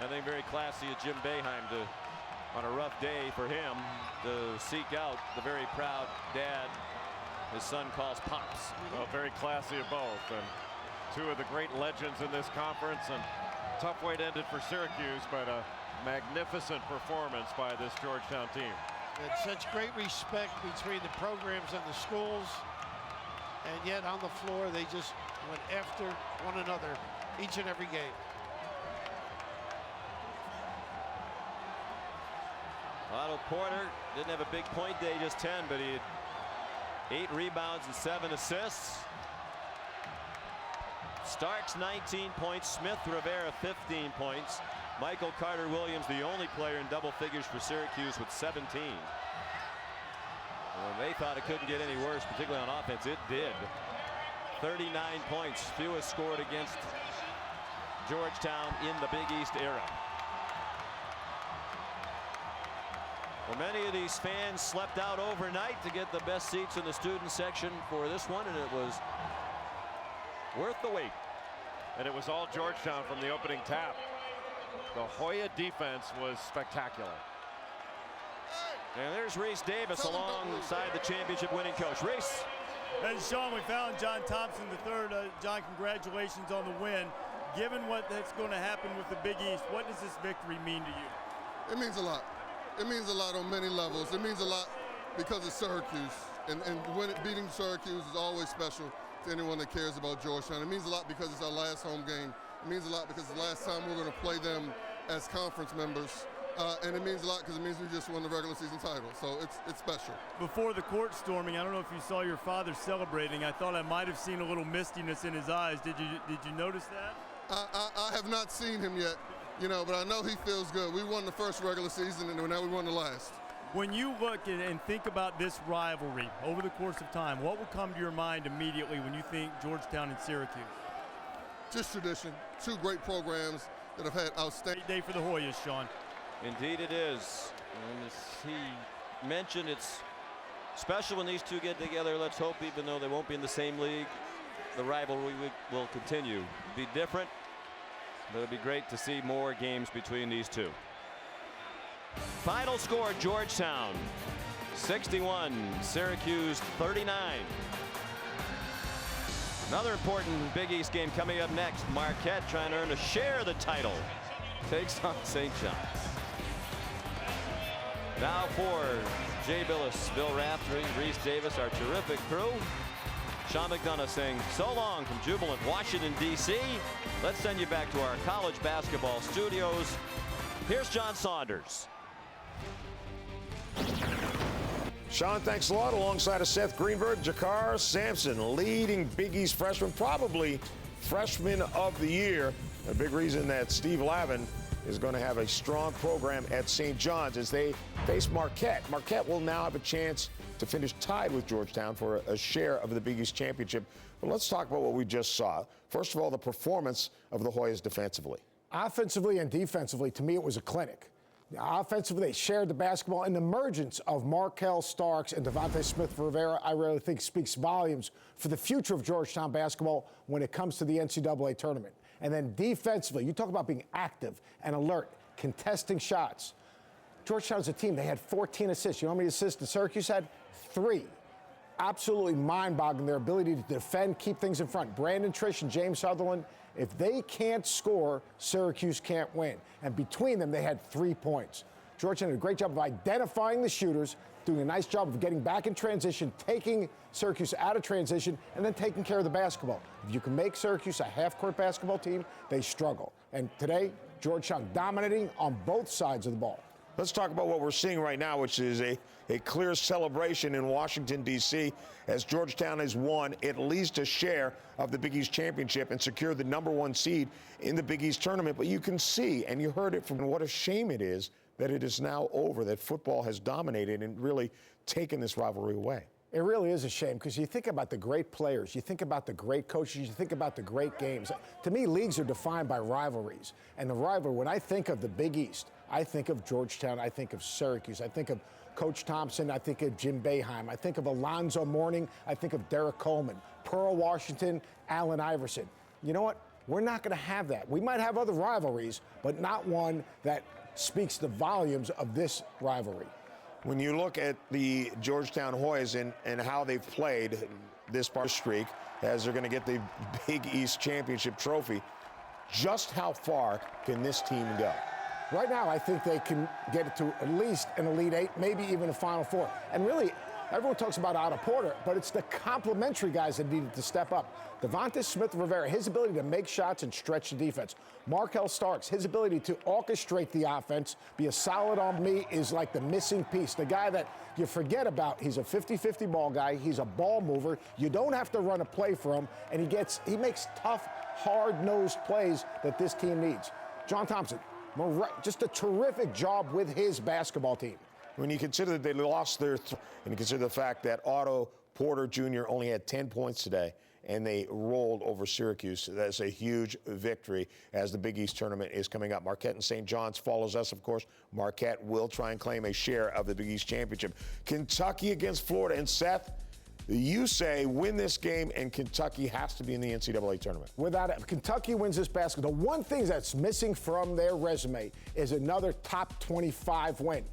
I think very classy of Jim Boeheim to, on a rough day for him, to seek out the very proud dad his son calls Pops. Well, very classy of both, and two of the great legends in this conference, and tough way to end it for Syracuse, but a magnificent performance by this Georgetown team. And such great respect between the programs and the schools, and yet on the floor they just went after one another each and every game. Otto Porter didn't have a big point day, just 10, but he had 8 rebounds and 7 assists. Starks 19 points, Smith Rivera 15 points. Michael Carter Williams, the only player in double figures for Syracuse, with 17. Well, they thought it couldn't get any worse, particularly on offense. It did. 39 points, fewest scored against Georgetown in the Big East era. Well, many of these fans slept out overnight to get the best seats in the student section for this one, and it was worth the wait. And it was all Georgetown from the opening tap. The Hoya defense was spectacular. And there's Reese Davis alongside the championship winning coach. Reese. And Sean, we found John Thompson III. John, congratulations on the win. Given what that's going to happen with the Big East, what does this victory mean to you? It means a lot. It means a lot on many levels. It means a lot because of Syracuse. And beating Syracuse is always special to anyone that cares about Georgetown. It means a lot because it's our last home game. It means a lot because it's the last time we're going to play them as conference members. And it means a lot because it means we just won the regular season title. So it's special. Before the court storming, I don't know if you saw your father celebrating. I thought I might have seen a little mistiness in his eyes. Did you notice that? I have not seen him yet, but I know he feels good. We won the first regular season, and now we won the last. When you look and think about this rivalry over the course of time, what will come to your mind immediately when you think Georgetown and Syracuse? Just tradition. Two great programs that have had outstanding. Great day for the Hoyas, Sean. Indeed it is. And as he mentioned, it's special when these two get together. Let's hope, even though they won't be in the same league, the rivalry will continue. Be different, but it'll be great to see more games between these two. Final score, Georgetown 61, Syracuse 39. Another important Big East game coming up next. Marquette trying to earn a share of the title. Takes on St. John's. Now for Jay Billis, Bill Raftery, Reese Davis, our terrific crew. Sean McDonough saying so long from jubilant Washington, D.C. Let's send you back to our college basketball studios. Here's John Saunders. Sean, thanks a lot. Alongside of Seth Greenberg, Jakar Sampson, leading Big East freshman, probably Freshman of the Year. A big reason that Steve Lavin is going to have a strong program at St. John's as they face Marquette. Marquette will now have a chance to finish tied with Georgetown for a share of the Big East Championship. But let's talk about what we just saw. First of all, the performance of the Hoyas defensively. Offensively and defensively, to me, it was a clinic. Offensively, they shared the basketball, and the emergence of Markel Starks and Devontae Smith-Rivera, I really think speaks volumes for the future of Georgetown basketball when it comes to the NCAA tournament. And then defensively, you talk about being active and alert, contesting shots. Georgetown's a team, they had 14 assists. You know how many assists the Syracuse had? 3. Absolutely mind-boggling, their ability to defend, keep things in front. Brandon Trish and James Sutherland, if they can't score, Syracuse can't win. And between them, they had 3 points. Georgetown did a great job of identifying the shooters, doing a nice job of getting back in transition, taking Syracuse out of transition, and then taking care of the basketball. If you can make Syracuse a half-court basketball team, they struggle. And today, Georgetown dominating on both sides of the ball. Let's talk about what we're seeing right now, which is a clear celebration in Washington, D.C., as Georgetown has won at least a share of the Big East Championship and secured the #1 seed in the Big East tournament. But you can see, and you heard it from what a shame it is that it is now over, that football has dominated and really taken this rivalry away. It really is a shame because you think about the great players, you think about the great coaches, you think about the great games. To me, leagues are defined by rivalries. And the rivalry, when I think of the Big East, I think of Georgetown, I think of Syracuse, I think of Coach Thompson, I think of Jim Boeheim, I think of Alonzo Mourning, I think of Derek Coleman, Pearl Washington, Allen Iverson. You know what? We're not going to have that. We might have other rivalries, but not one that speaks the volumes of this rivalry. When you look at the Georgetown Hoyas and how they've played this streak, as they're going to get the Big East Championship trophy, just how far can this team go? Right now, I think they can get it to at least an Elite Eight, maybe even a Final Four. And really, everyone talks about Otto Porter, but it's the complementary guys that needed to step up. Devontae Smith-Rivera, his ability to make shots and stretch the defense. Markel Starks, his ability to orchestrate the offense, be a solid on me, is like the missing piece. The guy that you forget about. He's a 50-50 ball guy. He's a ball mover. You don't have to run a play for him, and he makes tough, hard-nosed plays that this team needs. John Thompson, just a terrific job with his basketball team. When you consider that they lost and you consider the fact that Otto Porter Jr. only had 10 points today and they rolled over Syracuse, that's a huge victory as the Big East tournament is coming up. Marquette and St. John's follows us, of course. Marquette will try and claim a share of the Big East championship. Kentucky against Florida. And Seth, you say win this game and Kentucky has to be in the NCAA tournament. Without it, if Kentucky wins this basketball, the one thing that's missing from their resume is another top 25 win.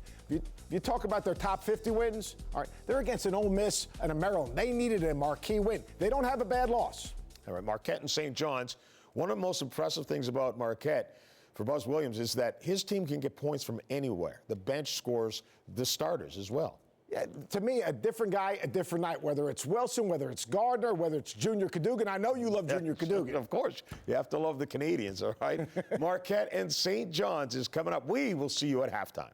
You talk about their top 50 wins, all right, they're against an Ole Miss and a Maryland. They needed a marquee win. They don't have a bad loss. All right, Marquette and St. John's. One of the most impressive things about Marquette for Buzz Williams is that his team can get points from anywhere. The bench scores the starters as well. Yeah, to me, a different guy, a different night, whether it's Wilson, whether it's Gardner, whether it's Junior Cadogan. I know you love Junior Cadogan. Of course. You have to love the Canadians, all right? Marquette and St. John's is coming up. We will see you at halftime.